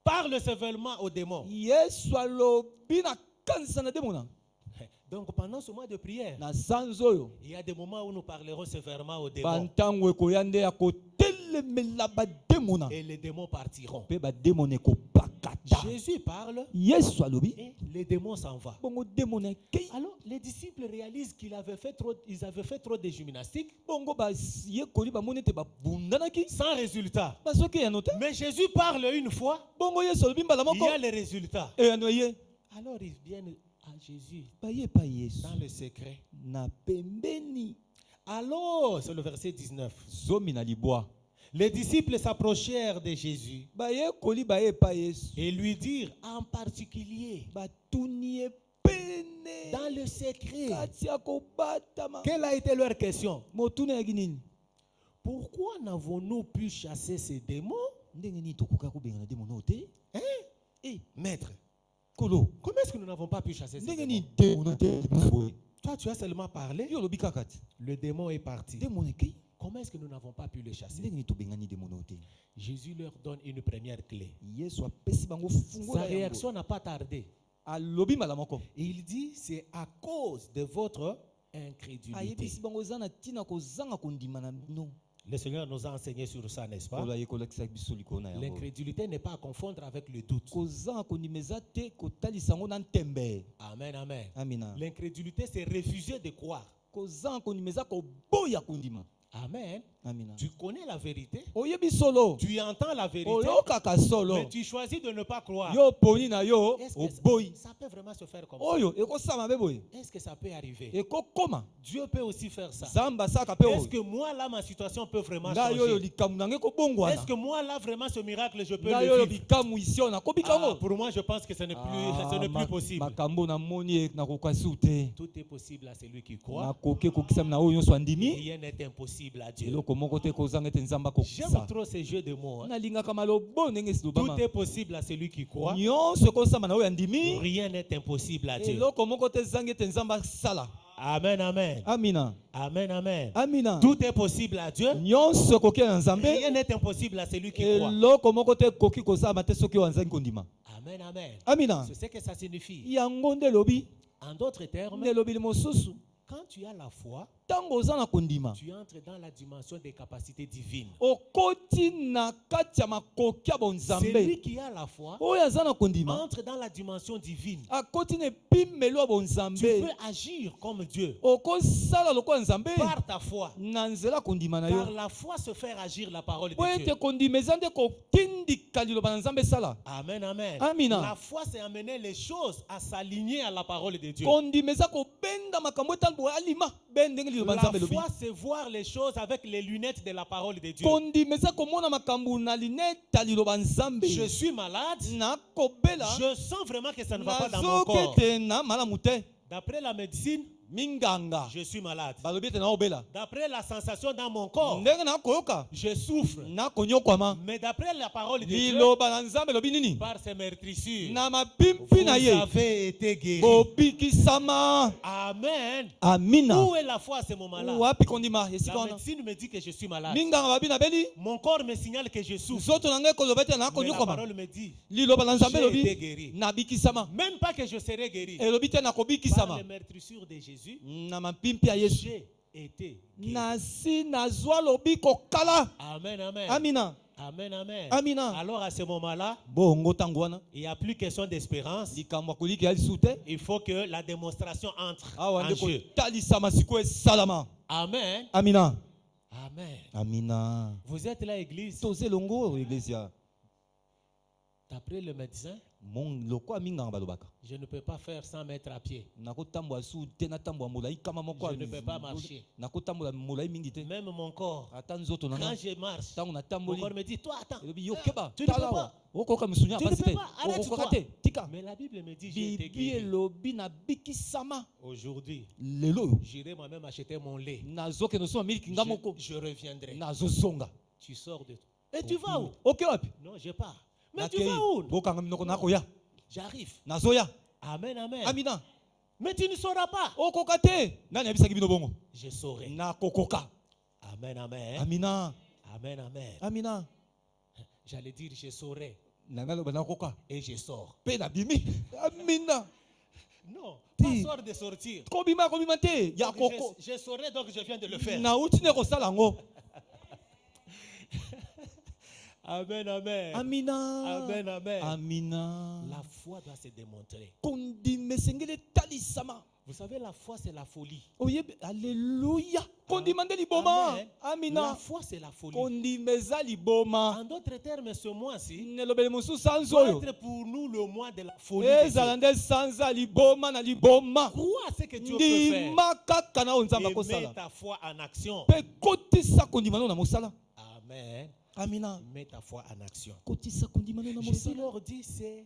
parle sévèrement aux démons. Yesu alobi na kanisa na demona. Donc pendant ce mois de prière, Na sanzo oyo. il y a des moments où nous parlerons sévèrement aux démons. Bantango ekoya nde ya kotelemela bademona. Et les démons partiront. Pe bademona ekobakata. Jésus parle Yesu alobi. et les démons s'en vont. Bongo demona ekei. Alors les disciples réalisent qu'ils avaient fait trop de gymnastique Bongo bayekoli bamoni ete babundanaki. sans résultat. Basoki ya note. Mais Jésus parle une fois, Bongo Yesu alobi mbala il moko. y a les résultats. Eyano ye. Alors ils viennent à Jésus Baye pa Yesu. dans le secret. Na pembeni. Alors, c'est le verset 19. Zomi na libwa. Les disciples s'approchèrent de Jésus Bayekoli baye pa Yesu. et lui dirent en particulier, Batuni pene. dans le secret, Kati ya kobatama. quelle a été leur question? Motuna ya nini? Pourquoi n'avons-nous pu chasser ces démons? Ndenge nini tokoka kobengana demona ote? Maître, Kolo. comment est-ce que nous n'avons pas pu chasser ces Ndenge démons? nini demona te? Toi, tu as seulement parlé, Yo lobi kakati. le démon est parti. Demona ekei. Comment est-ce que nous n'avons pas pu le chasser? Ndenge nini tobengani demona ote? Jésus leur donne une première clé. Yesu apesi bango fungo Sa na yango. réaction n'a pas tardé. Alobi mbala moko. Et il dit, c'est à cause de votre incrédulité. Ayebisi bango eza na tina kozanga kondima na bino. Le Seigneur nous a enseigné sur ça, n'est-ce pas? Kolo ayekolakisa biso likolo na yango. L'incrédulité n'est pas à confondre avec le doute. Kozanga kondima eza te kotalisa yango na ntembe. Amen, amen. Amina. L'incrédulité, c'est refuser de croire. Kozanga kondima eza koboya kondima. Amen. Amina. Tu connais la vérité, Oyebi solo. tu entends la vérité, Oyokaka solo. mais tu choisis de ne pas croire. Yo poni na yo Est-ce oboyi. que ça peut vraiment se faire comme ça? Oyo ekosama be boye. Est-ce que ça peut arriver? Ekokoma. Dieu peut aussi faire ça. Zamba saka pe Est-ce oyo. que moi là, ma situation peut vraiment Nga yo changer? likamu nange kobongwana. Est-ce que moi là, vraiment ce miracle, je peux Nga le yo vivre? likamu ici on a kobika Ah, ngo. pour moi, je pense que ce n'est plus possible. Makambo na moni na kokasi te. Tout est possible à celui qui croit. Na koke kokisa na oyo nyonso andimi. Rien n'est impossible à Dieu. Eloko moko te kozanga te nzamba J'aime kokisa. trop ces jeux de mots. Hein. Nalingaka malobo ndenge silobama. Tout est possible à celui qui croit. Nyonso ekosama na oyo andimi. Rien n'est impossible à Dieu. Eloko moko te zange te nzamba sala. Amen, amen. Amina. Amen, amen. Amina. Tout est possible à Dieu. Nyonso koke na nzambe. Rien n'est impossible à celui qui croit. Eloko moko te koki kozama te soki wanzangi kondima. Amen, amen. Amina. C'est ce que ça signifie. Yango nde lobi. En d'autres termes, nelobeli mosusu quand tu as la foi, ntango oza na kondima tu entres dans la dimension des capacités divines. okoti na kati ya makoki ya bonzambe. Celui qui a la foi Oyo aza na kondima entre dans la dimension divine. akoti na epimelo ya Tu bonzambe. peux agir comme Dieu okosala lokola nzambe par ta foi. na nzela ya kondima na Par yo la foi se faire agir la parole po de ete Dieu. kondima eza nde kotindika liloba na nzambe esala. Amen, amen. Amina. La foi, c'est amener les choses à s'aligner à la parole de Dieu. kondima eza kobenda makambo etambo alima be ndenge liloba na La nzambe elobi. foi, c'est voir les choses avec les lunettes de la parole de Dieu. kondima eza komona makambo na lineta liloba nzambe. Je suis malade. nakobela Je sens vraiment que ça ne va pas dans mon corps. nazokete na malamu te. D'après la médecine, minganga je suis malade. balobi ete naobela D'après la sensation dans mon corps, ndenge nakoyoka je souffre. nakonyokwama. Mais d'après la parole de Dieu, liloba na nzambe elobi nini? par ses meurtrissures, na vous mapimpi na ye avez été guéri. bobikisama. Amen. amina. Où est la foi à ce moment-là? wapi kondima esika La wana? médecine me dit que je suis malade. minganga babi nabeli Mon corps me signale que je souffre. nzoto na ngai koloba ete Mais la nakonyokama. parole me dit, liloba na nzambe j'ai été elobi guéri. nabikisama. Même pas que je serai guéri. elobi te Par nakobikisama. les meurtrissures de Jésus, na mapimpi ya yesu j'ai été guéri. nasi nazwa lobiko kala. Amen, amen. amina. Amen, amen. Amina. Alors à ce moment-là, bongo ntango wana il n'y a plus question d'espérance. likambo ya koliki ya lisu te. Il faut que la démonstration entre awa en nde jeu. kotalisama sikoyo esalama. Amen. amina. Amen. amina. Vous êtes là, église. toze elongo eglesia D'après le médecin, lokwa minganga balobaka je ne peux pas faire 100 mètres à pied. nakotambwa su te natambwa molai kama moko Je ne peux pas marcher. nakotambola molai mingi te. Même mon corps, ata nzoto na quand nga je marche, ntango mon natamboli corps me dit, toi, attends. elobi yo keba Tu ne peux tala pas. awa okoka misunya Tu ne pasi peux te pas. Arrête-toi. okoka te tika. Mais la Bible me dit, j'ai été bibi guéri. elobi nabikisama. Aujourd'hui, lelo oyo j'irai moi-même acheter mon lait. nazokende osoma miliki nga moko Je reviendrai. nazozonga. Tu sors de toi. Et tu vas où? oke wapi? Non, je pars. Mais tu nakei vas où? bokanga minoko nakoya J'arrive. nazoya. Amen, amen. amina. Mais tu ne sauras pas. okoka te nani ayebisaki bino bongo? Je saurai. nakokoka. Amen, amen. amina. Amen, amen. amina. J'allais dire, je saurai. nanga loba nakoka Et je sors. mpe nabimi. amina. Non, Ti. pas sort de sortir. kobima te ya Donc, koko je saurai, donc je viens de le faire. nauti nde kosala yango. Amen, amen. amina. Amen, amen. amina. La foi doit se démontrer. kondima esengeli etalisama. Vous savez, la foi, c'est la folie. oyebi alleluya. kondima nde liboma. Amen. amina. La foi, c'est la folie. kondima eza liboma. En d'autres termes, ce mois-ci nelobeli mosusu sanza doit oyo être pour nous le mois de la folie. de ezala Dieu. nde sanza liboma na liboma. Crois à ce que Dieu peut faire. ndima kaka na oyo nzambe Et mets akosala ta foi en action. mpe kotisa kondima no na mosala. Amen. amina. Mets ta foi en action. kotisa kondima no na Jésus mosala. leur dit, c'est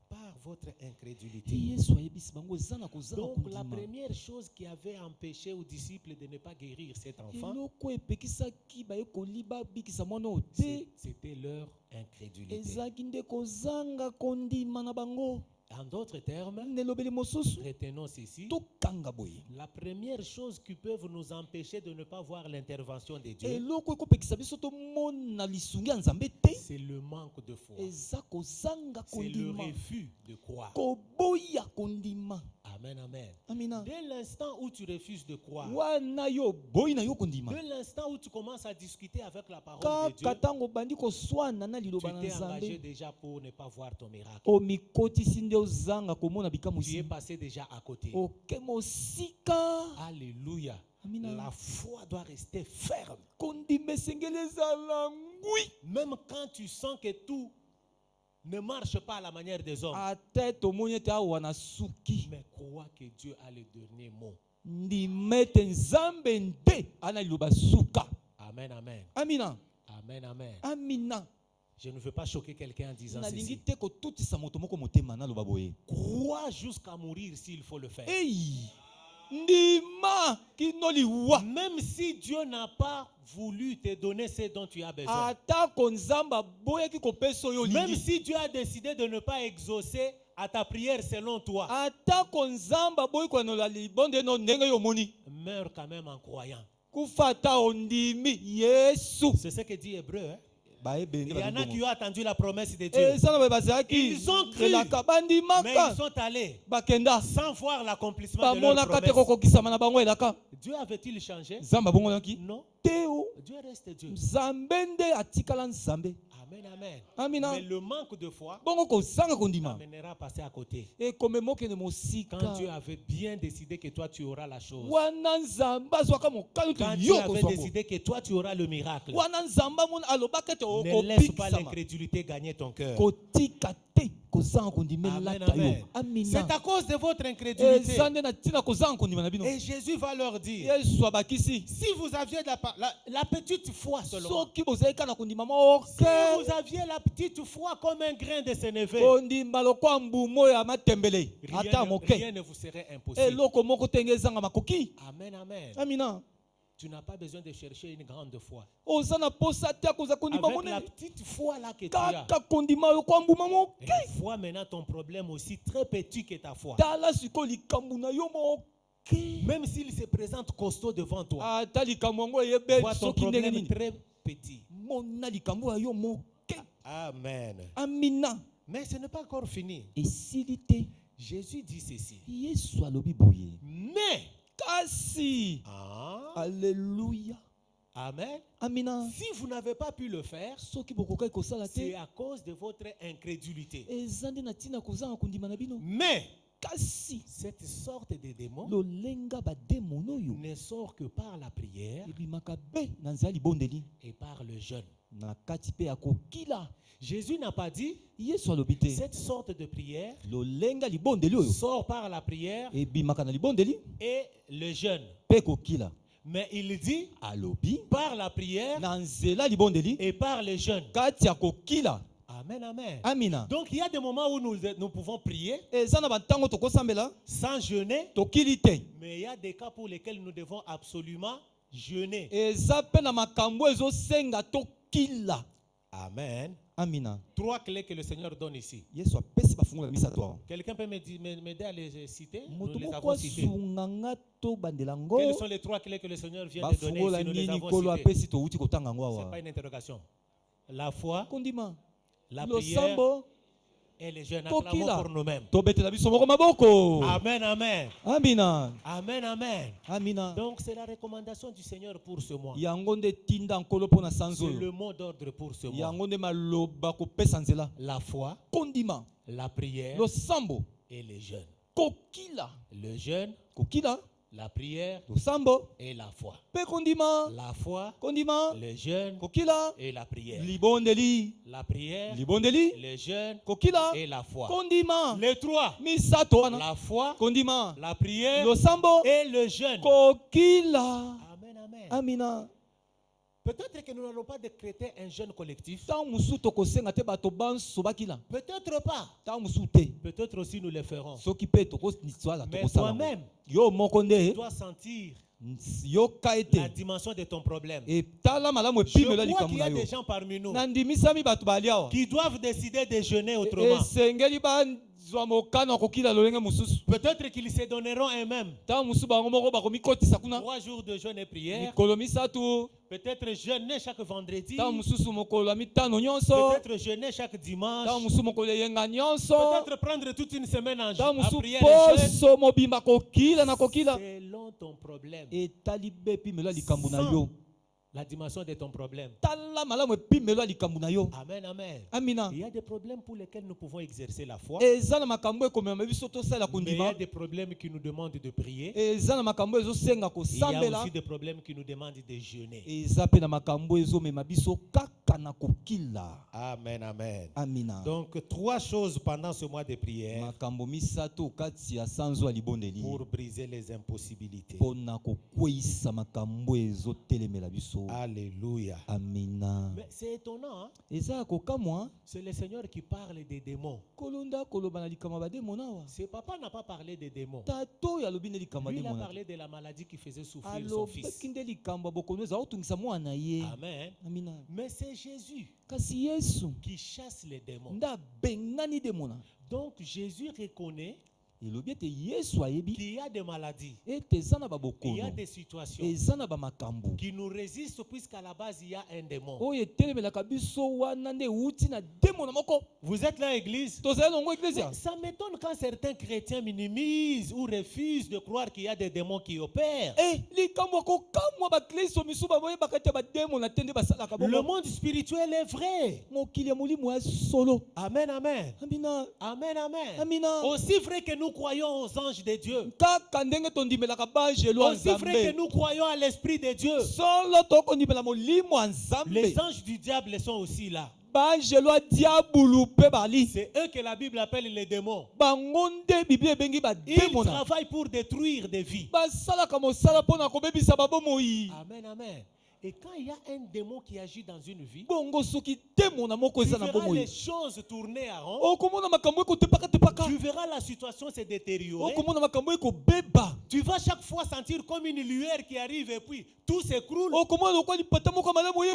par votre incrédulité. yesu ayebisi bango eza na kozala Donc la kondima. première chose qui avait empêché aux disciples de ne pas guérir cet enfant, eloko epekisaki bayekoli babikisa mwana oyo te c'était leur incrédulité. ezalaki nde kozanga kondima na bango. En d'autres termes, nelobeli mosusu retenons ceci. tokanga boye La première chose qui peut nous empêcher de ne pas voir l'intervention de Dieu, eloko ekopekisa biso tomona lisungi ya nzambe te c'est le manque de foi. eza kozanga C'est le kondima refus de croire. koboya kondima. Amen, amen. amina. Dès l'instant où tu refuses de croire, wana yo boyi na yo kondima dès l'instant où tu commences à discuter avec la parole de Dieu, kaka ntango obandi koswana na tu liloba na t'es engagé nzambe déjà pour ne pas voir ton miracle. omikotisi nde ozanga komona Tu es bikamusi passé déjà à côté. oke mosika. Alléluia. Amina. La foi doit rester ferme. kondima esengeli ezala ngwi Même quand tu sens que tout ne marche pas à la manière des hommes. ate tomoni ete awa na suki Mais crois que Dieu a le dernier mot. ndima ete nzambe nde ana liloba suka. Amen, amen. amina. Amen, amen. amina. Je ne veux pas choquer quelqu'un en disant nalingi ceci. te kotutisa moto moko motema naloba boye. Crois jusqu'à mourir s'il faut le faire. ei ndima kino liwa. Même si Dieu n'a pas voulu te donner ce dont tu as besoin. atako nzambe aboyaki kopesa oyo Même olingi. si Dieu a décidé de ne pas exaucer à ta prière selon toi. atako nzambe aboyi koyanola libonde no ndenge yo omoni. Meurs quand même en croyant. kufa ata ondimi yesu. C'est ce que dit Hébreu. Hein? Il y en a qui ont attendu la promesse de Dieu. Ils ont cru. Mais ils sont allés sans voir l'accomplissement de leur promesse. Dieu avait-il changé? Non. Dieu reste Dieu. Amen, amen. Amina. Mais le manque de foi t'amènera à passer à côté. Quand Dieu avait bien décidé que toi tu auras la chose. Quand Dieu avait décidé que toi tu auras le miracle. Ne laisse pas l'incrédulité gagner ton cœur. Amen, amen. C'est à cause de votre incrédulité. Et Jésus va leur dire, si vous aviez la petite foi seulement, si vous aviez la petite foi comme un grain de sénévé, rien ne vous serait impossible. Amen, amen. Tu n'as pas besoin de chercher une grande foi. Avec la petite foi là que tu as, vois maintenant ton problème aussi très petit que ta foi. Même s'il se présente costaud devant toi, vois ton problème très petit. Amen. Mais ce n'est pas encore fini. Jésus dit ceci. Mais Alléluia. Amen. Amina. Si vous n'avez pas pu le faire, c'est à cause de votre incrédulité. Mais cette sorte de démon ne sort que par la prière et par le jeûne. Jésus n'a pas dit cette sorte de prière sort par la prière et le jeûne. Mais il dit par la prière et par le jeûne. Amen, amen. Amina. Donc il y a des moments où nous pouvons prier sans jeûner, mais il y a des cas pour lesquels nous devons absolument jeûner. Amen. Amina. 3 clés que le Seigneur donne ici. Quelqu'un peut m'aider à les citer? Nous les avons citées. Quelles sont les 3 clés que le Seigneur vient de donner si nous les avons citées? Ce n'est pas une interrogation. La foi, la prière et les jeûnes. Acclamons pour nous-mêmes. Amen, amen. Amina. Amen, amen. Amina. Donc c'est la recommandation du Seigneur pour ce mois. C'est le mot d'ordre pour ce mois. La foi, la prière et les jeûnes. Le jeûne, la prière et la foi. La foi, le jeûne et la prière. La prière, le jeûne et la foi. Les 3. La foi, la prière et le jeûne. Amen, amen. Amina. Peut-être que nous n'allons pas décréter un jeûne collectif. Peut-être pas. Peut-être aussi nous le ferons. Mais toi-même, tu dois sentir la dimension de ton problème. Je crois qu'il y a des gens parmi nous qui doivent décider de jeûner autrement. Peut-être qu'ils se donneront eux-mêmes 3 jours de jeûne et prière. Peut-être jeûner chaque vendredi. Peut-être jeûner chaque dimanche. Peut-être prendre toute une semaine en prière et jeûne. Selon ton problème. Sans la dimension de ton problème. Amen, amen. Amina. Il y a des problèmes pour lesquels nous pouvons exercer la foi. Mais il y a des problèmes qui nous demandent de prier. Il y a aussi des problèmes qui nous demandent de jeûner. Amen, amen. Amina. Donc 3 choses pendant ce mois de prière pour briser les impossibilités. Alléluia. Amina. Mais c'est étonnant. Hein? C'est le Seigneur qui parle des démons. Ce papa n'a pas parlé des démons. Lui, il a parlé de la maladie qui faisait souffrir son fils. Amen. Mais c'est Jésus qui chasse les démons. Donc Jésus reconnaît elobi ete yesu ayebi qu'il y a des maladies, ete eza na il y a babokono des situations eza na bamakambo qui nous résistent puisqu'à la base il y a un démon. oyo etelemelaka biso wana nde euti na demona moko. Vous êtes là, église? Tozali nango eklezia. Mais ça m'étonne quand certains chrétiens minimisent ou refusent de croire qu'il y a des démons qui opèrent. Likambo kokamwa bakristo misu baboyebaka ete bademona te nde basalaka Le bongo. monde spirituel est vrai. Mokili ya molimo ya solo. Amen, amen. Amina. Amen, amen. Amina. Aussi vrai que nous croyons aux anges de Dieu, Kaka ndenge tondimelaka banjelo ya aussi vrai que nzambe. nous croyons à l'Esprit de Dieu, Solo tokondimela molimo ya nzambe. les anges du diable sont aussi là. Banjelo ya diabulu pe bali. C'est eux que la Bible appelle les démons. Bango nde Biblia ebengi Ils bademona. travaillent pour détruire des vies. Basalaka mosala mpona kobebisa babomoi. Amen, amen. Et quand il y a un démon qui agit dans une vie, Bongo soki demona moko tu eza na verras les bomoi. choses tourner à rond. Okomona makambo ekotepaka. Tu verras la situation se détériorer. Okomona makambo ekobeba. Tu vas chaque fois sentir comme une lueur qui arrive et puis tout s'écroule. Okomona lokwa lipata moko malamu ye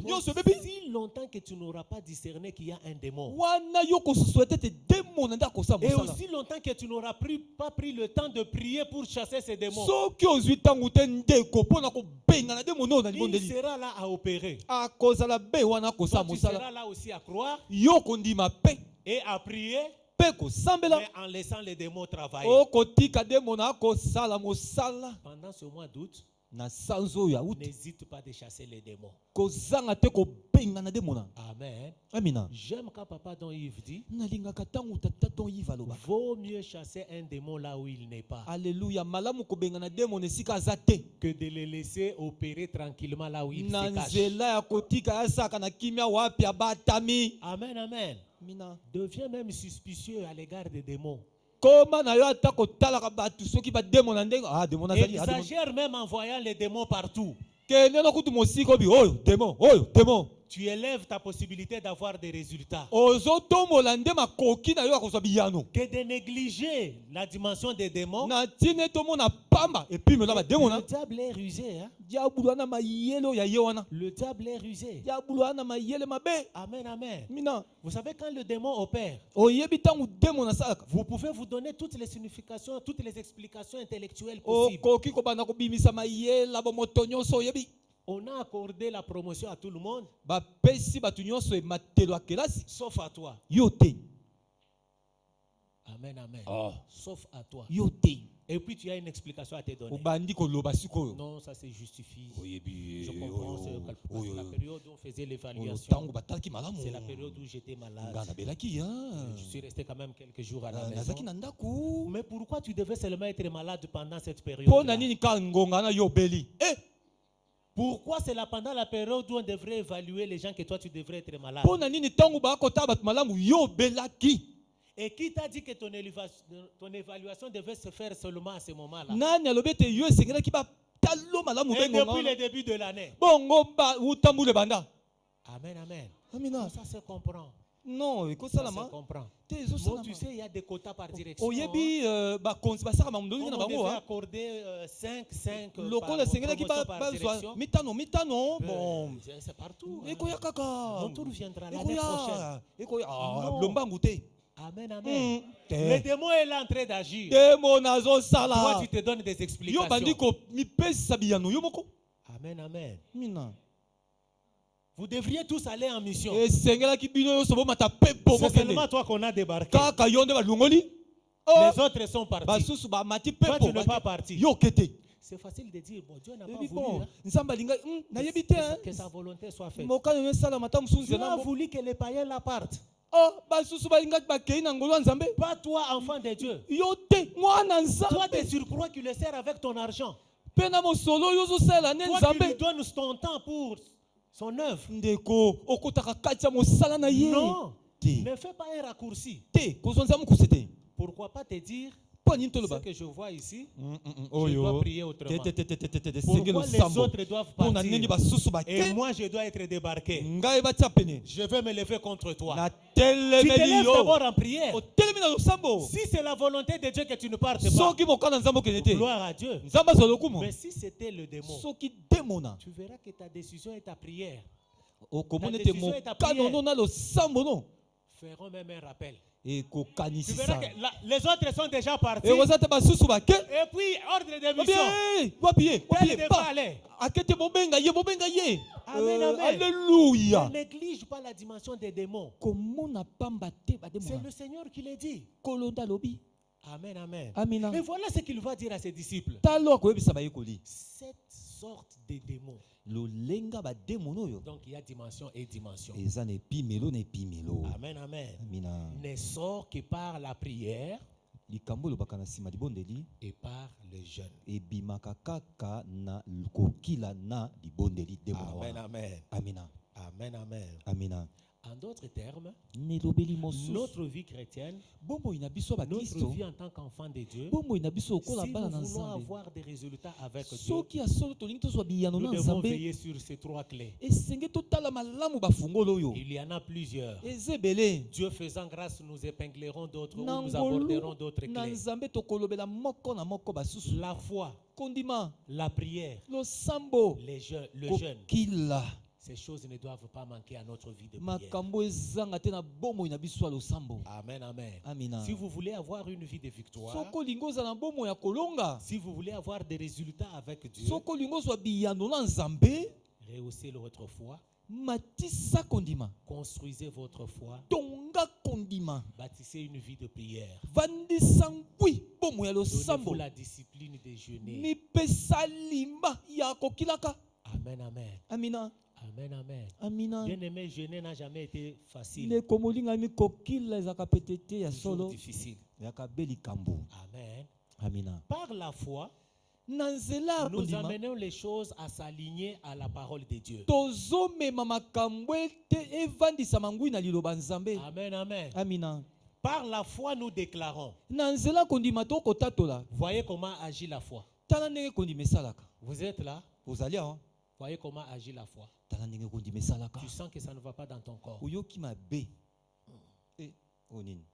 nyonso bebi. Si longtemps que tu n'auras pas discerné qu'il y a un démon. Wana yo kosusu tete demona nda kosa Et mosala. aussi longtemps que tu n'auras pas pris le temps de prier pour chasser ces démons. Soki ozwi tangu te ndeko mpona kobenga na demona na Il libondeli. sera là à opérer. Akozala be wana kosa Toi, tu seras mosala. là aussi à croire Yo kondima pe et à prier, pe kosambela. mais en laissant les démons travailler. Okotika demona kosala mosala. Pendant ce mois d'août, Na sanzo ya uti n'hésite pas de chasser les démons. kozanga te kobenga na demona. Amen. Amina. J'aime quand Papa Don Yves dit, Nalingaka tangu tata ton yiva loba. vaut mieux chasser un démon là où il n'est pas Alléluia. Malamu kobenga na demona esika azate. que de le laisser opérer tranquillement là où il Na se cache. nzela ya kotika asaka na kimia wapi abatami. Amen, amen. Amina. Deviens même suspicieux à l'égard des démons. Koma na yo ata kotalaka bato soki bademona ndenge demona azali. Exagère même en voyant les démons partout. Kende na kutu mosika obi oyo demon. Tu élèves ta possibilité d'avoir des résultats. Ozotombola nde makoki na yo akozwa biyano. Que de négliger la dimension des démons. Na tine tomona pamba epimela bademona. Le diable est rusé. Hein? Diabulu ana mayele ya ye wana. Le diable est rusé. Diabulu ana mayele mabe. Amen, amen. Mina. Vous savez, quand le démon opère, Oyebi tangu demona salaka. vous pouvez vous donner toutes les significations, toutes les explications intellectuelles possibles. Okoki kobanda kobimisa mayele bomoto nyonso oyebi. On a accordé la promotion à tout le monde, Bapesi batu nyonso ematelo ya kelasi. sauf à toi. Yo te. Amen, amen. Sauf à toi. Yo te. Et puis tu as une explication à te donner. Obandi koloba sikoyo. Non, ça se justifie. Oyebi. Je comprends, c'est la période où on faisait l'évaluation. Tango batalaki malamu. C'est la période où j'étais malade. Ngana belaki ya. Je suis resté quand même quelques jours à la maison. Nazaki na ndaku. Mais pourquoi tu devais seulement être malade pendant cette période? Pona nini ka ngonga na yo beli. Pourquoi c'est là pendant la période où on devrait évaluer les gens que toi tu devrais être malade? Pona nini tango ba kota bat malamu yo belaki. Et qui t'a dit que ton évaluation devait se faire seulement à ce moment-là? Nani alobete yo esengelaki ba talo malamu Et bengo. depuis le début de l'année. Bongo ba utambule banda. Amen, amen. Amina. Ça se comprend. Non, Ça ekosalama. se comprend. Te Bon, ezosalama. tu sais, il y a des quotas par direction. Oyebi bakonzi basaka mamundoli On na devait bango. accorder 5 Lokola sengelaki par bazwa direction. mitano. Bon. C'est partout. hein. Ekoya kaka. Mon tour viendra l'année prochaine. Ekoya. Non. Lombangu te. Amen, amen. Te. Le démon est là en train d'agir. Demo nazo Toi, sala. tu te donnes des Yo explications. bandi ko mipesa biyano yo moko. Amen, amen. Mina. Vous devriez tous aller en mission. Esengelaki bino yo sobo mata pepo C'est seulement mokende. toi qu'on a débarqué. Kaka yo nde balongoli. Les autres sont partis. Basusu ba mati Toi, pepo. tu n'es pas parti. Yo kete. C'est facile de dire, bon, Dieu n'a pas Ebi voulu bon. hein, Nzamba linga nayebi te. que sa volonté soit faite. Mokano yo sala mata musunzi Dieu a na. voulu que les païens la partent. Basusu balingaki bakei na ngolo ya Nzambe. Pas toi, enfant de Dieu. Yo te mwana Toi, Nzambe. tu surcrois qu'il le sert avec ton argent. Pena mosolo yo zo sala ne Toi qui lui Nzambe. donnes ton temps pour son œuvre. Ndeko okotaka kati ya mosala na ye. Non. Te. Ne fais pas un raccourci. Te kozonza mukuse te. Pourquoi pas te dire Po nini ce toloba. que je vois ici? Je Oyo. dois prier autrement. Te Pourquoi les autres doivent Pona nini partir basusu et bake. moi je dois être débarqué? Ngai batia pene. Je vais me lever contre toi. Na Tu te telemeli lèves yo. d'abord en prière. Otelemi na losambo. Si c'est la volonté de Dieu que tu ne partes pas, Soki mokana Nzambe okende te. gloire à Dieu. Nzambe azolo kumo. Mais si c'était le démon, Soki demona. tu verras que ta décision est ta prière. Okomone Ta te décision est ta mokano prière. no na losambo no. feront même un rappel. Et Tu kokanisi verras ça. que les autres sont déjà partis. Et vous êtes basusu bake. Et puis, ordre de mission. Wapiye, Tel wapiye devait pas. aller. Akete bobenga ye. Amen, amen. Alléluia. Ne néglige pas la dimension des démons. Comment n'a pas mbatté ba C'est démon? le Seigneur qui l'a dit. Kolonda lobi. Amen, amen. Amina. Et voilà ce qu'il va dire à ses disciples. Talo ko yebisa ba yekoli. Cette sorte de démons. Lolenga ba démon oyo. Donc il y a dimension et dimension. Eza ne pimelo. Amen, amen. Amina. Ne sort que par la prière Likambo lobaka na sima libondeli et par le jeûne. ebimaka kaka na kokila na libondeli démon. Amen, amen. Amina. Amen, amen. Amina. En d'autres termes, Nelobeli mosusu. notre vie chrétienne, Bombo inabiso ba notre Kristo. vie en tant qu'enfant de Dieu, Bombo inabiso si kola bala na nous voulons Nzambe. avoir des résultats avec Dieu, Soki asolo tolingi tozwa biyano nous na devons Nzambe. veiller sur ces trois clés. Esenge totala malamu bafungolo oyo. Il y en a plusieurs. Ezebele. Dieu faisant grâce, nous épinglerons d'autres ou Na nous aborderons ngolu d'autres na clés. Nzambe tokolobela moko na moko basusu. La foi, Kondima. la prière, Lo sambo. le jeûne, Kokila. ces choses ne doivent pas manquer à notre vie de prière. Makambo ezanga te na bomoi na biso ya losambo. Amen, amen. Amina. Si vous voulez avoir une vie de victoire, Soko lingo za na bomoi ya kolonga. si vous voulez avoir des résultats avec Dieu, Soko lingo zwa biyano na Nzambe. rehaussez votre foi, Matisa kondima. construisez votre foi, Tonga kondima. bâtissez une vie de prière. Vandisa ngwi bomoi ya Donnez-vous losambo. la discipline de jeûner. Mipesa limba ya kokilaka. Amen, amen. Amina. Amen, amen. Amina. Bien aimé, jeûner n'a jamais été facile. Le komolinga mi kokila ezaka petete ya Toujours solo. difficile. Yaka beli kambu. Amen. Amina. Par la foi, Na nzela nous kondima. amenons les choses à s'aligner à la parole de Dieu. Tozomema makambo ete evandisa mangwi na liloba Nzambe. Amen, amen. Amina. Par la foi, nous déclarons. Na nzela kondima tokotatola. Voyez comment agit la foi. Tala ndenge kondima esalaka. Vous êtes là. Ozali awa. Voyez comment agit la foi. Tala ndenge kondima esalaka. Tu sens que ça ne va pas dans ton corps. Oyoki mabe. Onini.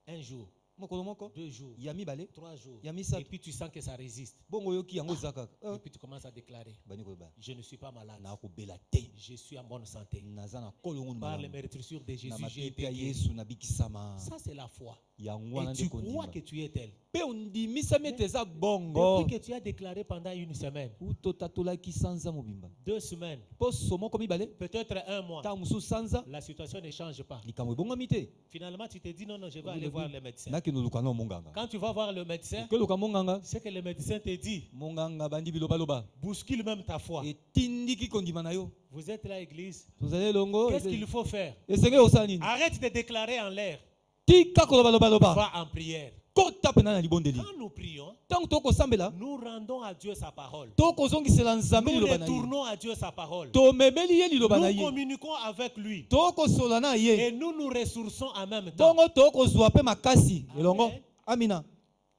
Un jour, Mokolo moko. 2 jours, Ya mibale. 3 jours. Ya misato. Et puis tu sens que ça résiste. Bongo yoki yango ezaka. Et puis tu commences à déclarer, Bani koyeba. je ne suis pas malade. Na kobela te. Je suis en bonne santé. Naza na kolongo Par les malamu. meurtrissures de Na Jésus, j'ai mapipi été ya guéri. Yesu na bikisama. Ça, c'est la foi. Yango wana Et nde tu crois kondima. que tu es tel. Pe ondimisami ete eza bongo. Depuis que tu as déclaré pendant une semaine, utotatolaki sanza mobimba 2 semaines, poso moko mibale peut-être 1 mois, ntango mosusu sanza la situation ne change pas. likambo ebongami te Finalement, tu te dis non, non, je vais aller voir le médecin. nakende oluka na monganga Quand tu vas voir le médecin, okeluka monganga ce que le médecin te dit monganga bandi bilobaloba bouscule même ta foi. etindiki kondima na yo Vous êtes là, église. tozali elongo Qu'est-ce qu'il faut faire? esenge osala nini Arrête de déclarer en l'air. tika kolobaloba Va en prière. kota pena na libondeli Quand nous prions, ntango tokosambela nous rendons à Dieu sa parole. tokozongisela nzambe Nous liloba na ye retournons à Dieu sa parole. tomemeli ye liloba na Nous ye communiquons avec lui. tokosola na ye Et nous nous ressourçons en même temps. bongo tokozwa mpe makasi Amen. elongo amina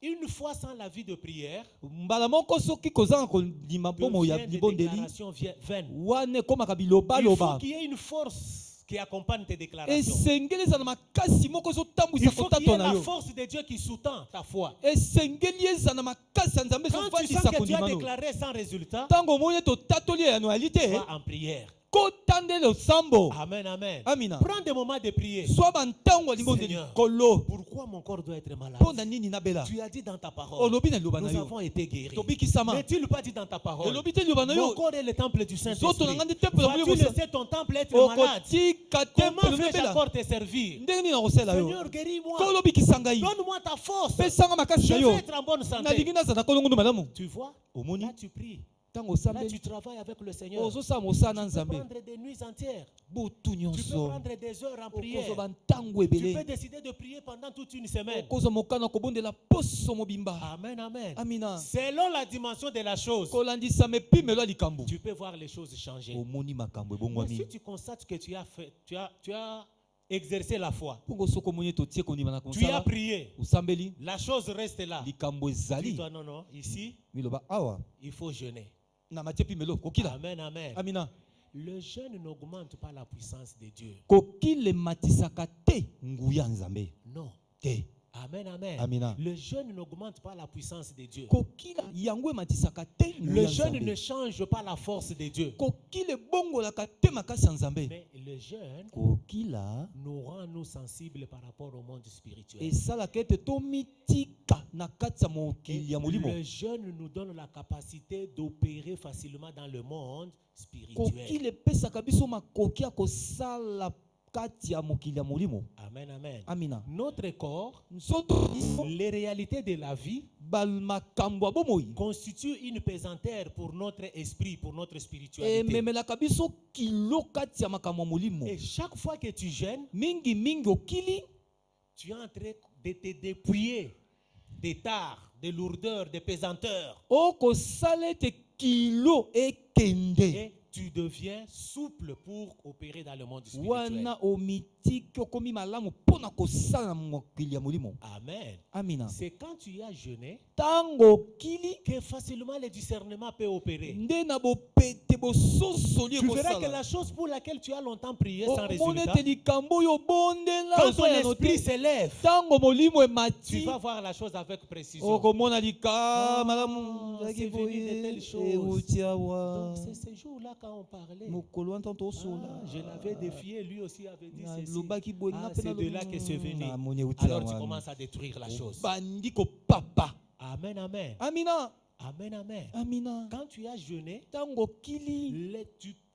Une fois sans la vie de prière, mbala moko soki kozanga kondima mpomo ya devient des libondeli déclarations vaines. wana ekomaka Il faut bilobaloba qu'il y ait une force qui accompagne tes déclarations. esengeli ezala na makasi moko Il ezotambwisa faut qu'il y ait kotato na la yo force de Dieu qui sous-tend ta foi. esengeli ezala na makasi ya nzambe Quand tu sens ezovandisa que tu as kondima no déclaré sans résultat, ntango omoni ete otatoli eyano yali te va en prière. kota nde losambo Amen, amen. amina Prends des moments de prière. swa bantango alingi onde Seigneur. likolo Pourquoi mon corps doit être malade? mpo na nini nabela Tu as dit dans ta parole, olobi na liloba na nous yo avons été guéris. tobikisama N'as-tu pas dit dans ta parole, elobi te liloba na mon yo corps est le temple du Zoto Saint-Esprit. na nga nde temple ya Vas-tu Molimo Saint. laisser ton temple être malade? okotika Comment tempelo vais-je nobela encore te servir? ndenge nini nakosala yo Seigneur, guéris-moi. kolobikisa ngai Donne-moi ta force. pesanga makasi Je na veux yo être en bonne santé. nalingi nazala na kolongondo malamu Tu vois, omoni là tu pries. ntango Là tu osambeli travailles avec le Seigneur. ozosala mosala na Tu peux nzambe prendre des nuits entières. butu Tu peux nyonso prendre des heures en prière. okozwa ntango Tu peux ebele décider de prier pendant toute une semaine. okozwa mokano kobondela poso mobimba Amen, amen. amina Selon la dimension de la chose, kolandisa mepimelo ya likambo tu peux voir les choses changer. omoni makambo Mais ebongwami si tu constates que tu as exercé la foi, mpongo soki omoni ete otie kondima na tu as kosala prié, osambeli la chose reste là. likambo ezali Dis-toi non, non, ici, miloba awa il faut jeûner. na matie pimelo kokila Amen, amen. amina Le jeûne n'augmente pas la puissance de Dieu. kokile matisaka te nguya ya nzambe Non. te Amen, amen. Amina. Le jeûne n'augmente pas la puissance de Dieu. kokila yango ematisaka te Le nguya jeûne Nzambe. ne change pas la force de Dieu. kokila ebongolaka te makasi ya Nzambe. Mais le jeûne kokila nous rend nous sensibles par rapport au monde spirituel. esalaka ete tomitika na kati ya mokili ya molimo. Le jeûne nous donne la capacité d'opérer facilement dans le monde spirituel. kokila epesaka biso makoki ya kosala kati ya mokili ya molimo. Amen, amen. Amina. Notre corps, nzoto les réalités de la vie makambo ya bomoi constituent une pesanteur pour notre esprit, pour notre spiritualité. ememelaka biso kilo kati ya makambo ya molimo. Et chaque fois que tu jeûnes, mingi okili tu es en train de te dépouiller des tares, des lourdeurs, des pesanteurs. okosala ete kilo ekende. Et tu deviens souple pour opérer dans le monde spirituel. wana omitiki okomi malamu mpona kosala na mokili ya molimo. Amen. Amina. C'est quand tu as jeûné ntango okili que facilement le discernement peut opérer. nde na bopete bososoli Tu verras que ekosala. la chose pour laquelle tu as longtemps prié sans omoni résultat, ete likambo oyo obondela quand ton ozwa ya esprit note s'élève, ntango molimo tu emati vas voir la chose avec précision. okomona lika Ah, malamu c'est ezalaki venu de telles choses. euti awa Donc c'est ce jour-là quand on parlait. mokolo wana ntango tosola Je l'avais défié, lui aussi avait dit ceci. nalobaki boye Ah, nga mpe c'est de là que c'est venu. namoni euti Alors tu awa commences à détruire la chose. bandi kopapa. Amen, amen. Amina. Amen, amen. Amina. Quand tu as jeûné, ntango okili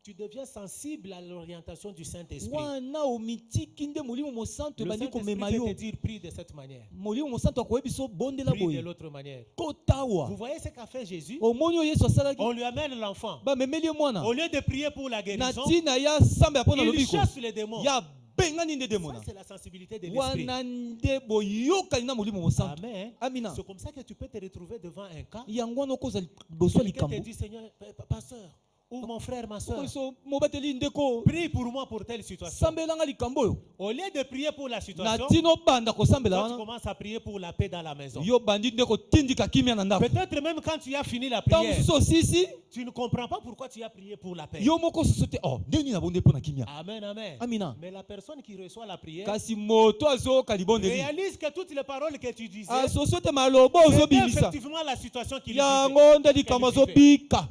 tu deviens sensible à l'orientation du Saint-Esprit. wana omitiki nde molimo mosanto Le ebandi Saint-Esprit komema peut yo. te dire prie de cette manière, molimo mosanto akoyebi so bondela prie de boye l'autre manière. kotawa. Vous voyez ce qu'a fait Jésus? omoni oyo yesu asalaki On lui amène l'enfant. bamemeli ye mwana Au lieu de prier pour la na guérison, ntina ya sambe ya mpona il lobiko chasse les démons. ya bengani nde Ça, demona c'est la sensibilité de l'esprit. wana nde boyokani na molimo mosanto. Amen. Amina. C'est comme ça que tu peux te retrouver devant un cas. yango wana okoza liboso ya Quelqu'un te likambo dit, Seigneur, pasteur, ou mon frère, ma soeur, okoso mobateli ndeko prie pour moi pour telle situation. sambelanga likambo oyo Au lieu de prier pour la na situation, tina obanda kosambela toi, tu wana commences à prier pour la paix dans la maison. yo bandi nde kotindika kimia na ndako. Peut-être même quand tu as fini la ntango prière, mosusu osisi tu ne comprends pas pourquoi tu as prié pour la paix. yo moko soso te nde nini nabonde mpo na kimia. Amen, amen. Amina. Mais la personne qui reçoit la prière kasi moto azoyoka libondeli réalise que toutes les paroles que tu disais, asoso te maloba c'était ozobimisa effectivement la situation qu'il vivait. yango nde likambo azobika.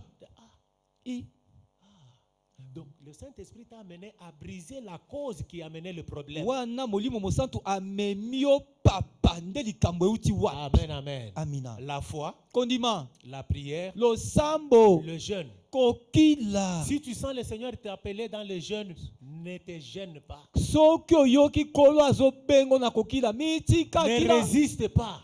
Donc le Saint-Esprit t'a amené à briser la cause qui amenait le problème. wana molimo mosantu amemi yo papa nde likambo euti wapi. Amen, amen. Amina. La foi, kondima la prière, losambo le jeûne. kokila. Si tu sens le Seigneur t'appeler dans le jeûne, ne te gêne pas. soki oyoki kolo azobengo na kokila mitika Ne kila résiste pas.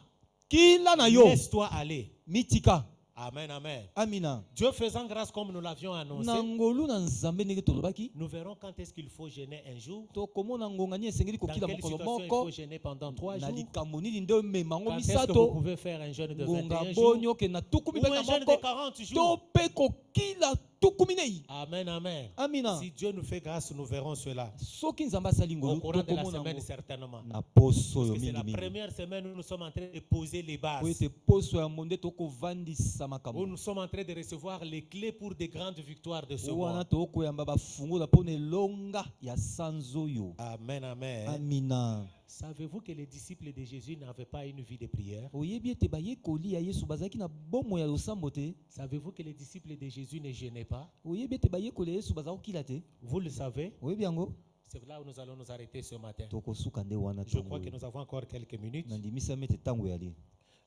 kila na yo Laisse-toi aller. mitika. Amen, amen. Amina. Dieu faisant grâce comme nous l'avions annoncé, na ngolu na nzambe ndenge tolobaki nous verrons quand est-ce qu'il faut jeûner un jour, tokomona ngonga nini esengeli dans kokila quelle mokolo situation il moko faut jeûner pendant 3 na jours, likambo nini nde omemango quand est-ce que vous misato pouvez faire un jeûne de ngonga 21 jours, boni oke na tuku ou mibale un na jeûne de moko 40 to jours. mpe kokila tuku minei. Amen, amen. Amina. Si Dieu nous fait grâce, nous verrons cela soki nzambe asali au ngolu courant de la tokomona semaine ngo certainement. na poso Parce oyo que c'est la mingimingi première semaine où nous sommes en train de poser les po bases, ete poso ya monde tokovandisa où makambo nous sommes en train de recevoir les clés pour de grandes victoires de ce wana mois. tokoyamba bafungola mpona elonga ya sanza oyo. Amen, amen. Amina. Savez-vous que les disciples de Jésus n'avaient pas une vie de prière? oyebi ete bayekoli ya yesu bazalaki na bomo ya losambo te. Savez-vous que les disciples de Jésus ne jeûnaient pas? oyebi ete bayekoli ya yesu bazala kokila te. Vous le savez. oyebi yango C'est là où nous allons nous arrêter ce matin. tokosuka nde wana Je crois que nous avons encore quelques minutes. nandimisami ete ntango yali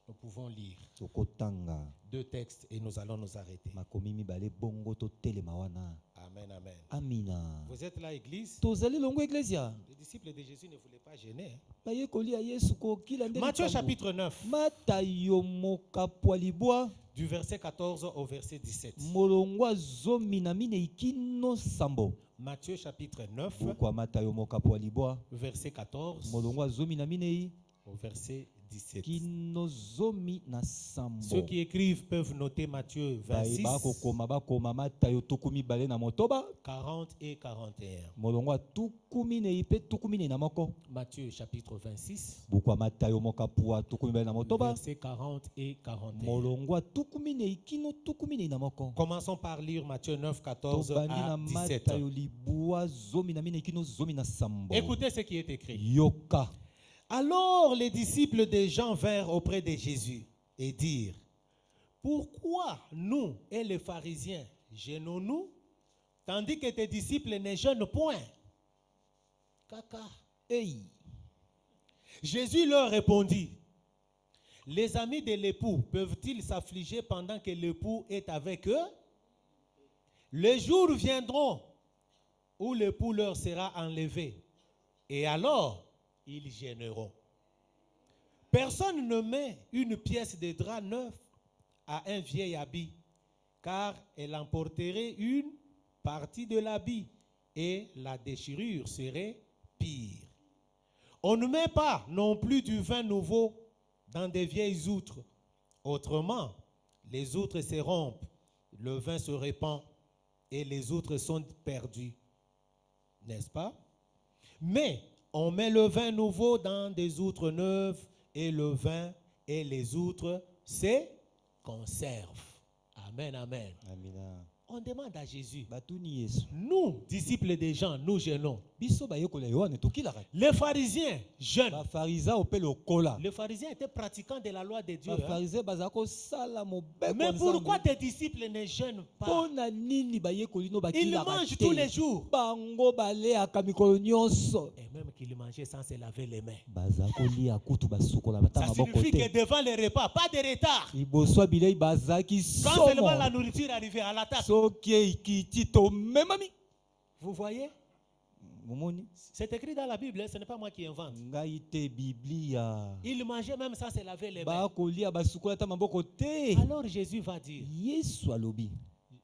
Nous pouvons lire tokotanga 2 textes et nous allons nous arrêter. makomi mibale bongo totelema wana. Amen, amen. Amina. Vous êtes là, Église? tozali longo eklesia Les disciples de Jésus ne voulaient pas gêner. bayekoli ya yesu kokila nde Matthieu likambo. chapitre 9, matayo mokapo ya libwa du verset 14 au verset 17. molongo ya zomi na minei kino sambo. Matthieu chapitre 9, buku ya matayo mokapo ya libwa verset 14 molongo ya zomi na minei au verset 17. kino zomi na sambo. Ceux qui écrivent peuvent noter Matthieu 26, bakokoma matayo tuku mibale na motoba 40 et 41. molongo ya tuku minei mpe tuku minei na moko. Matthieu chapitre 26, buku ya matayo mokapo ya tuku mibale na motoba verset 40 et 41. molongo ya tuku minei kino tuku minei na moko. Commençons par lire Matthieu 9, 14 tobandi à na 17. matayo libwa zomi na minei kino zomi na sambo. Écoutez ce qui est écrit. yoka Alors les disciples de Jean vinrent auprès de Jésus et dirent, pourquoi nous et les pharisiens jeûnons-nous, tandis que tes disciples ne jeûnent point? Caca. Hey. Jésus leur répondit, les amis de l'époux peuvent-ils s'affliger pendant que l'époux est avec eux? Les jours viendront où l'époux leur sera enlevé, et alors ils gêneront. Personne ne met une pièce de drap neuf à un vieil habit, car elle emporterait une partie de l'habit, et la déchirure serait pire. On ne met pas non plus du vin nouveau dans des vieilles outres. Autrement, les outres se rompent, le vin se répand et les outres sont perdues. N'est-ce pas? Mais on met le vin nouveau dans des outres neuves et le vin et les outres se conservent. Amen, amen. Amina. On demande à Jésus, Batuni Yesu. nous, disciples des gens, nous jeûnons. Biso bayekola Yohane tokilaka. Les pharisiens jeûnent. Ba pharisa opé lokola. Les pharisiens étaient pratiquants de la loi de Dieu. Ba pharisa bazako sala mobeko. Mais pourquoi tes disciples ne jeûnent pas? Pona nini bayekoli no bakilaka. Ils mangent tous les jours. Bango baleaka mikolo nyonso. Et même qu'ils mangeaient sans se laver les mains. Bazako lia kutu basukola batanga Ça maboko signifie que te. devant les repas, pas de retard. Liboso bilei bazaki Quand seulement somo. la nourriture arrivait à la table. Soki ikiti to memami. Vous voyez? Momoni. C'est écrit dans la Bible, ce n'est pas moi qui invente. Ngai te Biblia. Ils mangeaient même sans se laver les mains. Bakolia basukola ta maboko te. Alors Jésus va dire, Yesu alobi.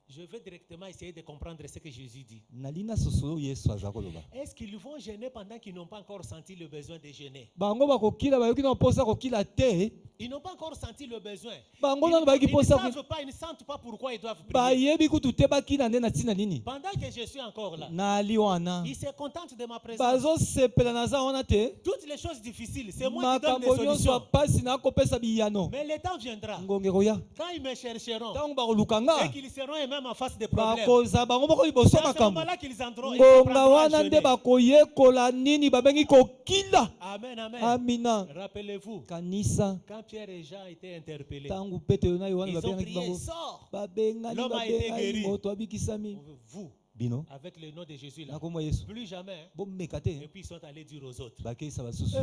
je vais directement essayer de comprendre ce que Jésus dit. Nalina sosolo Yesu azakoloba. Est-ce qu'ils vont jeûner pendant qu'ils n'ont pas encore senti le besoin de jeûner? Bango bakokila bayoki na posa kokila te. Ils n'ont pas encore senti le besoin. Bango Ils, nanu bayaki ils ne posa savent pas, ils ne sentent pas pourquoi ils doivent prier. bayebi kutu te bakina nde na tina nini. Pendant que je suis encore là, Nali wana. ils se contentent de ma présence. Bazo sepela naza wana te. Toutes les choses difficiles, c'est moi qui donne les Makambo nyonso solutions. apasi na kopesa biyano. Mais le temps viendra, Ngonge koya. quand ils me chercheront Tango bakolukanga. et qu'ils seront eux-mêmes en face des problèmes. Bakoza bango moko liboso C'est à ce makambo. moment-là qu'ils entreront et Ngonga apprendront à wana nde jeûner. bakoyekola nini babengi kokila. Amen, amen. Amina. Rappelez-vous, Kanisa. quand Pierre et Jean étaient interpellés, Tangu Petelo na Yohane ils ont babengaki crié, bango. sors. Babengani L'homme a été babengani guéri. moto abikisami. Vous, Bino. avec le nom de Jésus là, Nakomwa Yesu. plus jamais. Hein. Bomeka Et te. puis ils sont allés dire aux autres. Bakeisa basusu.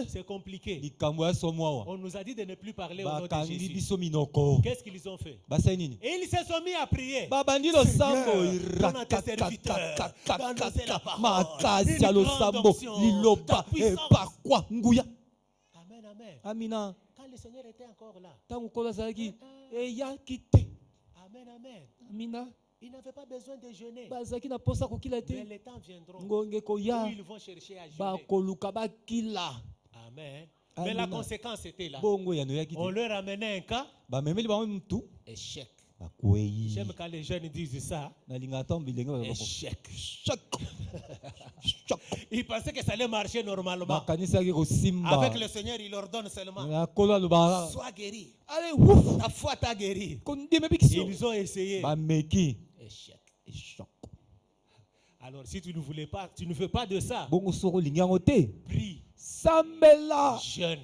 C'est compliqué. Likambo ya somwa. On nous a dit de ne plus parler au nom de Bakangi Jésus. biso minoko. Qu'est-ce qu'ils ont fait? Basai nini? Et ils se sont mis à prier. Babandi lo sambo Donne tes serviteurs, donne-nous la parole, makasi une ya lo grande sambo onction, liloba ta puissance. epakwa nguya. Amen, amen. Amina. Quand le Seigneur était encore là. Tangu kola zalaki eyaki te. Amen, amen. Amina. Ils n'avaient pas besoin de jeûner. Bazaki na posa kokila Mais te. les temps viendront Ngonge où koya ils vont chercher à jeûner. bakoluka bakila. Amen. Mais la Amina. conséquence était là. Bongo ya no yaki On te. leur amenait un cas, Bamemeli bango mtu échec. bakwei. J'aime quand les jeunes disent ça. Nalinga ta mbilenge bazako. Échec. Choc. Choc. Ils pensaient que ça allait marcher normalement. Makanisa ki kosimba. Avec le Seigneur, il leur donne seulement. Na kola loba. Sois guéri. Allez ouf. Ta foi t'a guéri. Kondime bikiso. Ils ont essayé. Bameki. Échec. Choc. Alors si tu ne voulais pas, tu ne veux pas de ça, Bongo soko lingango te. prie, Sambela. jeûne.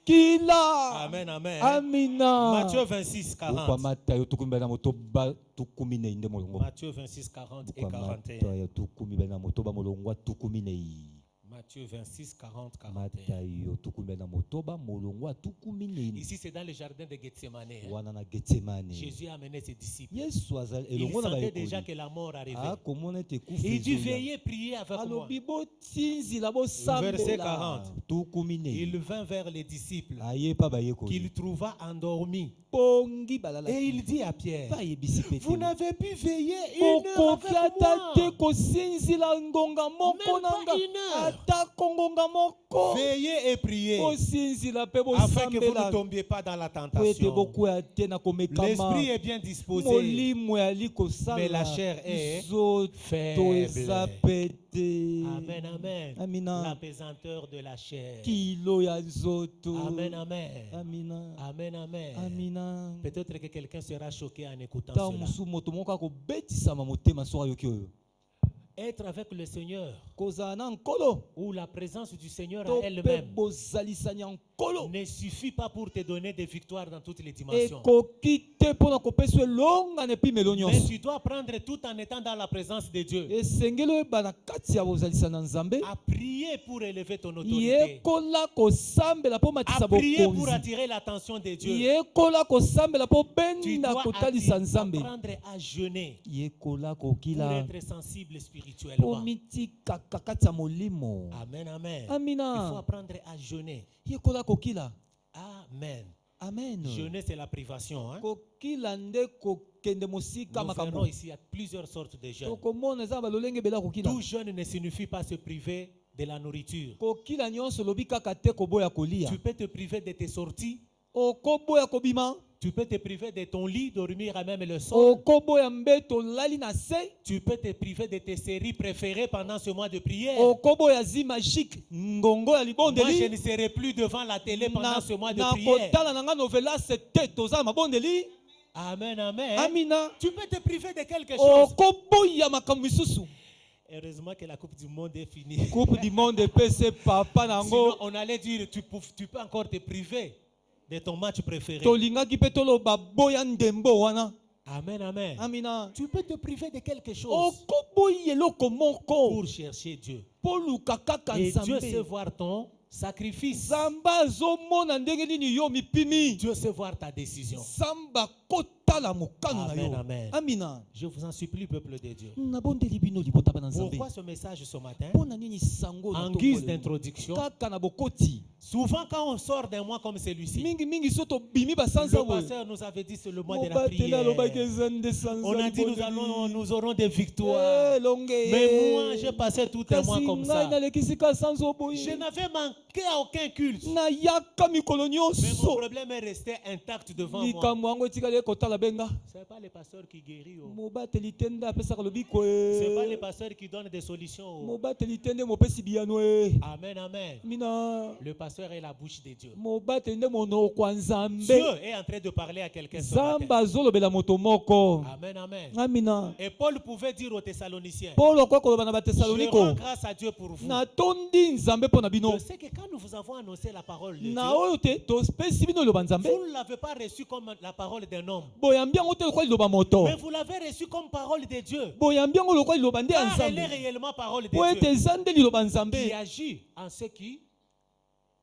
Kila. Amen, amen. Amina. Matthieu 26, Kwa 40. mata yo tukumi na moto ba tukumi ne inde molongo. Matthieu 26, 40 et Kwa mata 41. yo tukumi na moto ba molongo tukumi ne. Matthieu 26, 40, Mata 41. yo tukumi na moto ba molongo tukumi ne. Ici, c'est dans le jardin de Gethsemane. Wana na Getsemane. Jésus a amené ses disciples. Yesu azali Il elongo na sentait bayekoli. déjà que la mort arrivait. Ah komona te kufa. Il dit, veillez, priez avec moi. Alobi bo tinzila bo sambela. Verset 40. Tukumi ne. Il vint vers les disciples Aye pa bayekoli. qu'il trouva endormis. Pongi balala. Et il dit à Pierre, Pa yebisi pete. vous n'avez pu veiller une heure okoki avec ata te moi. kosinzila ngonga moko Même pas nanga une heure. ata kongonga moko Veillez et priez kosinzila mpe afin que vous ne bosambela tombiez pas dans la po ete tentation. bokwea te na komekama L'esprit est bien disposé, molimo yali mais kosala la chair est nzoto eza faible. pete. Amen, amen. Amina. L'apesanteur de la chair. Kilo ya nzoto. Amen, amen. Amina. Amen, amen. Amina. Peut-être que quelqu'un sera choqué en écoutant ntango cela. mosusu moto moko akobetisama motema soki ayoki oyo. Être avec le Seigneur kozala na nkolo ou la présence du Seigneur to à mpe elle-même bozalisani ya nkolo ne suffit pas pour te donner des victoires dans toutes les dimensions. ekoki te mpo na kopesa elongana epi melo Mais nyonso tu dois prendre tout en étant dans la présence de Dieu. esengeli oyeba na kati ya bozalisani na nzambe À prier pour élever ton autorité. yekola kosambela mpo À matisa prier pour bokonzi attirer l'attention de Dieu. yekola kosambela mpo Tu benda dois kotalisa nzambe apprendre à jeûner yekola pour kokila être sensible mpo spirituellement. mitikaka kati ya molimo Amen, amen. Il faut amina apprendre à jeûner. yekola kokila Amen. amen Jeûner, c'est la privation. Hein? kokila nde kokende mosika Nous makambo verrons ici, il y a plusieurs sortes de jeûnes. tokomona eza na balolenge ebele ya kokila Tout jeûne ne signifie pas se priver de la nourriture. kokila nyonso lobi kaka te koboya kolia Tu peux te priver de tes sorties. okoboya kobima Tu peux te priver de ton lit, dormir à même le sol. okoboya mbeto olali na se Tu peux te priver de tes séries préférées pendant ce mois de prière. okoboya zi magique ngongo ya Moi, je libondeli ne serai plus devant la télé pendant ce mois de na prière. kotala na nga novelas te toza na mabondeli Amen, amen. amina Tu peux te priver de quelque chose. okoboya makambo misusu Heureusement que la Coupe du Monde est finie. coupe du monde epese papa na Sinon, yango on allait dire, tu peux encore te priver de ton match préféré. tolingaki mpe toloba boya ndembo wana Amen, amen. amina Tu peux te priver de quelque chose okoboya eloko moko pour chercher Dieu. mpo luka kaka Et Dieu sait nzambe voir ton sacrifice. nzambe azomona ndenge nini yo mipimi Dieu sait voir ta décision. nzambe akotala mokano na Amen, yo amen. amina Je vous en supplie, peuple de Dieu. nabondeli bino libota bana nzambe Pourquoi ce message ce matin? mpo na nini sango na En ntongo guise lelo? d'introduction, kaka na bokoti souvent quand on sort d'un mois comme celui-ci, mingi so tobimi basanza le boye pasteur nous avait dit c'est le mois de la mobateli alobaki prière. eza nde sanza On a dit libondeli. nous aurons des victoires. Longue Mais moi, j'ai passé tout un mois kasi comme ngai ça. nalekisi ka sanza oboye Je n'avais manqué à aucun culte. nayaka mikolo Mais mon nyonso problème est resté intact devant moi. likambo yango etikali ekotala benga Ce n'est pas le pasteur qui guérit. Oh. mobateli te nde apesaka lobiko Ce n'est pas le e pasteur qui donne des solutions. Oh. mobateli te nde mopesi biyano e Amen, amen. mina Le pasteur est la bouche de Dieu. mobateli nde monoko ya Dieu nzambe est en train de parler à quelqu'un ce nzambe matin. azolobela moto moko Amen, amen. amina Et Paul pouvait dire aux Thessaloniciens, polo kwa koloba na je rends batesaloniko grâce à Dieu pour vous. natondi nzambe mpo na bino Je sais que quand nous vous avons annoncé la parole de Dieu, na oyo te topesi bino liloba nzambe vous ne l'avez pas reçu comme la parole d'un homme, boyambi yango te lokwa liloba moto mais vous l'avez reçu comme parole de Dieu. boyambi yango lokwa liloba nde ya Car elle est nzambe réellement parole de po ete Dieu eza nde liloba nzambe qui agit en ceux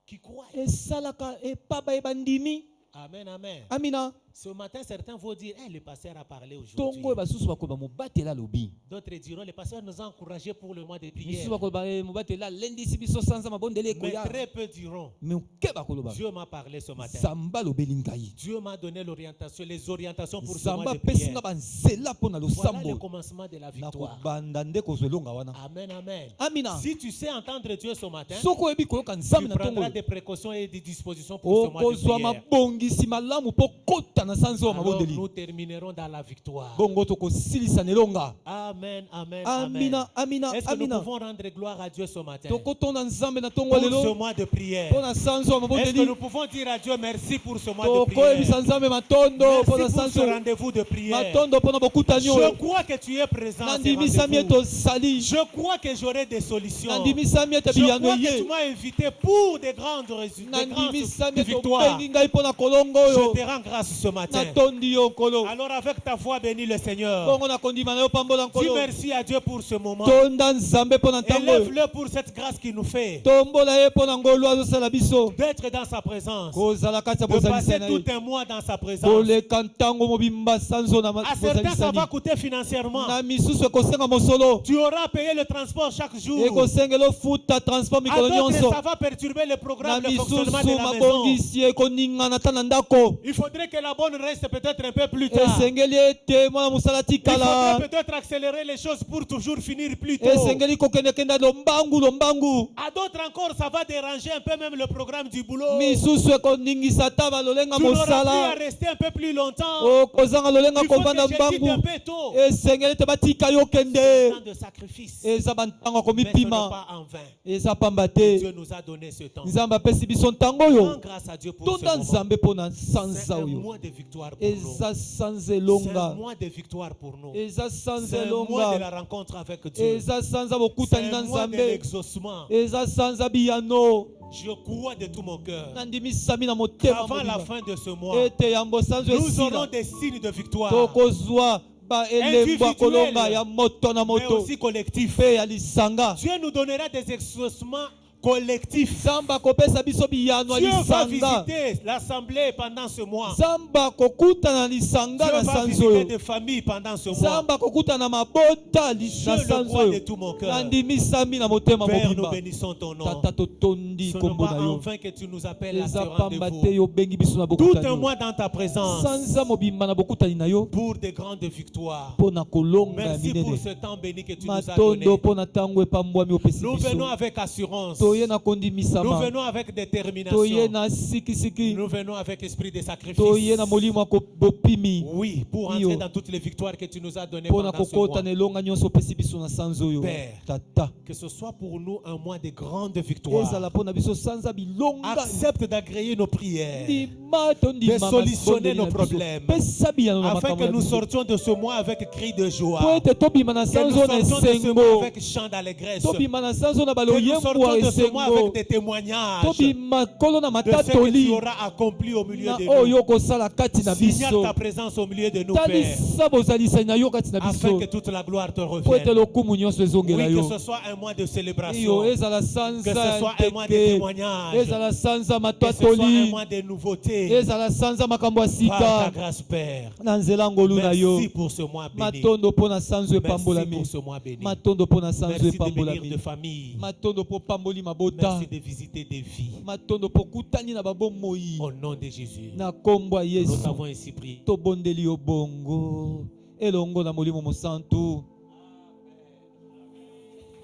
qui croient. esalaka epaba ebandimi Amen, amen. amina Ce matin, certains vont dire, eh, le pasteur a parlé aujourd'hui. ntongo oyo basusu bakoba mobateli alobi D'autres diront, le pasteur nous a encouragés pour le mois de prière. misusu bakoloba mobateli alendisi biso sanza mabondeli Mais ekoya très peu diront, moke bakoloba Dieu m'a parlé ce matin. nzambe alobeli ngai Dieu m'a donné l'orientation, les orientations pour ce mois nzambe de apesi prière. nga banzela mpo na Voilà le losambo commencement de la na victoire. kobanda nde kozwa elonga wana Amen, amen. amina Si tu sais entendre Dieu ce matin, soki oyebi koyoka tu nzambe na ntongo prendras oyo des précautions et des dispositions pour ce mois de okozwa prière. mabongisi malamu mpo kota na sanza oyo Alors mabondeli nous terminerons dans la victoire. bongo tokosilisa na elonga Amen, amen, amen. amina amina Est-ce que nous amina pouvons rendre gloire à Dieu ce matin tokotonda nzambe na ntongo pour ya ce lelo mois de prière? mpo na sanza oyo Est-ce que mabondeli nous pouvons dire à Dieu merci pour ce mois de prière? tokoyebisa nzambe matondo mpo na Merci pour sanza ce oyo rendez-vous de prière. matondo mpo na bokutani Je oyo crois que tu es présent à ce nandimisami ete rendez-vous. osali Je crois que j'aurai des solutions. nandimisami ete Je biyano crois que tu ye m'as invité pour des grandes résultats, des nandimisami grandes ete victoires. obengi ngai mpo na kolongo Je oyo te rends grâce ce matin. natondi yo nkolo Alors avec ta voix, bénis le Seigneur. bongo nakondima na yo pambola Dis nkolo merci à Dieu pour ce moment. tonda nzambe mpo na ntango oyo Élève-le pour cette grâce qu'il nous fait tombola ye mpo na ngolu azosala biso d'être dans sa présence, kozala kati ya de passer bozalisani na tout ye un mois dans sa présence. koleka ntango mobimba sanzo na À certains, ça va bozalisani coûter financièrement. na misusu ekosenga mosolo Tu auras payé le transport chaque jour. ekosengela ofuta transport À mikolo d'autres, nyonso ça va perturber le na programme, le fonctionnement de misusu la maison. mabongisi ekoningana ata na ndako Il faudrait que la bonne reste peut-être un peu plus tard. esengeli ete mwana mosala Il tikala faudrait peut-être accélérer les choses pour toujours finir plus tôt. esengeli kokendekenda lombangu lombangu À d'autres encore, ça va déranger un peu même le programme du boulot. misusu ekoningisa ata balolenga Tu n'auras plus à mosala rester un peu plus longtemps. okozanga lolenga Il faut kovanda que je quitte un mbangu peu tôt. esengeli ete batika yo C'est un kende temps de sacrifice. eza bantango ya Mais ce n'est komipima pas en vain. eza pamba te Dieu nous a donné ce temps. nzambe apesi biso ntango Rends oyo grâce à Dieu pour ce tonda moment. nzambe mpo na C'est sanza un oyo mois de victoire pour nous. eza sans C'est un elonga mois de victoire pour nous. eza sans C'est un mois de la elonga rencontre avec Dieu. eza sans C'est bokutani na un mois de nzambe l'exaucement. eza sans biyano Je crois de tout mon cœur. nandimisami na motema Avant la mobimba fin de ce mois, ete yambo sanzo nous aurons esila des signes de victoire, tokozwa baelembo ya kolonga ya moto na mais moto aussi collectifs. mpe ya lisanga Dieu nous donnera des exaucements collectifs. nzambe akopesa biso biyano ya Dieu va lisanga visiter l'assemblée pendant ce mois. nzambe akokutana na lisanga Dieu na va sanzo visiter oyo des familles pendant ce mois. nzambe akokutana na mabota Je na le sanzo crois de oyo tout mon cœur. nandimisami na motema Père, nous mobimba bénissons ton nom. tata totondi Ce n'est kombo pas na yo enfin que tu nous appelles à ce eza pamba te rendez-vous. yo obengi biso na Tout bokutani un oyo. mois dans ta présence sanza mobimba na bokutani na yo pour de grandes victoires. mpo na kolonga ya Merci pour minene ce temps béni que tu nous as donné. matondo mpo na ntango epambwami opesi Nous venons biso avec assurance. toye na Nous kondimisama venons avec toye détermination. na sikisiki Nous venons avec esprit de sacrifice. toye na molimo ya bopimi Oui, pour Iyo. entrer dans toutes les victoires que tu nous as données mpo na pendant ce kokota mois. na elonga nyonso opesi biso na sanza oyo Père. tata Que ce soit pour nous un mois de grandes victoires. ezala mpo na biso sanza bilonga Accepte d'agréer nos prières ndima tondima de solutionner masondeli na nos biso. problèmes. pesa biyano na afin makambo que ya nous biso sortions de ce mois avec cri de joie. po ete tobima na Que nous sanza oyo na sortions de ce esengo mois avec chant d'allégresse. Que tobima na sanza oyo na nous baloyembo ya sortions de ce mois esengo avec des témoignages tobima kolo na de ce que tu matatoli auras accompli au milieu na de oyo nous. okosala kati na Signale biso ta présence au milieu de nous, Père, talisa bozalisani na yo kati na afin biso que toute la gloire te po ete revienne. lokumu nyonso ezongela Oui, que yo ce soit un mois de iyo célébration, ezala que sanza ce ya soit un mois de nteke témoignage, ezala sanza que ce soit un matwatoli mois de nouveautés. ezala sanza makambo ya Par ta sika grâce, Père. na nzela ngolu na yo Merci pour ce mois béni. matondo mpo na sanzo Merci epambolami pour ce mois béni. matondo mpo na sanzo Merci de bénir epambolami de famille. matondo mpo pamboli mabota Merci de visiter des vies. matondo mpo kutani na babomoi Au nom de Jésus, na kombo ya nous yesu avons ainsi prié. tobondeli yo bongo elongo na molimo mosantu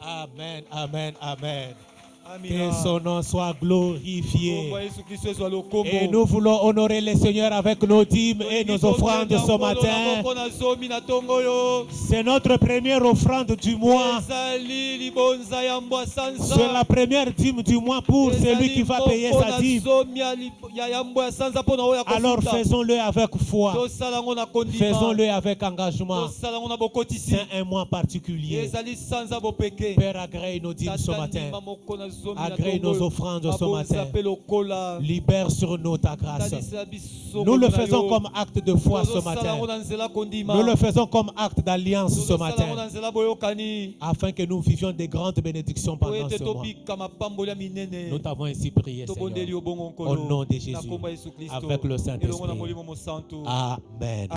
Amen, amen, amen. amina Que son nom soit glorifié. kombo ya yesu kristo ezwa lokombo Et nous voulons honorer le Seigneur avec nos dîmes et nos offrandes ce matin. moko na zomi na ntongo oyo C'est notre première offrande du mois. ezali libonza ya mbwa sanza C'est la première dîme du mois pour celui qui va payer sa dîme. zomi ya mbwa ya sanza mpo na oyo Alors faisons-le avec foi. tosala yango na kondima Faisons-le avec engagement. tosala yango na bokotisi C'est un mois particulier. ezali sanza bopeke Père, agrée nos dîmes ce matin. ndima moko na zomi na Agrée ntongo nos oyo. offrandes ce Abonza matin. mpe lokola Libère sur nous ta grâce. talisa biso Nous le na faisons yo. comme acte de foi ce Tozosala matin. yango na nzela kondima Nous le faisons comme acte d'alliance ce Tozosala yango na matin. nzela boyokani Afin que nous vivions des grandes bénédictions po pendant ete ce mois. tobika mapamboli ya minene Nous t'avons ainsi prié, tobondeli Seigneur. yo bongo Au nom nkolo de Jésus. na kombo ya yesu kristo Avec le elongo na Saint-Esprit. molimo mosantu Amen.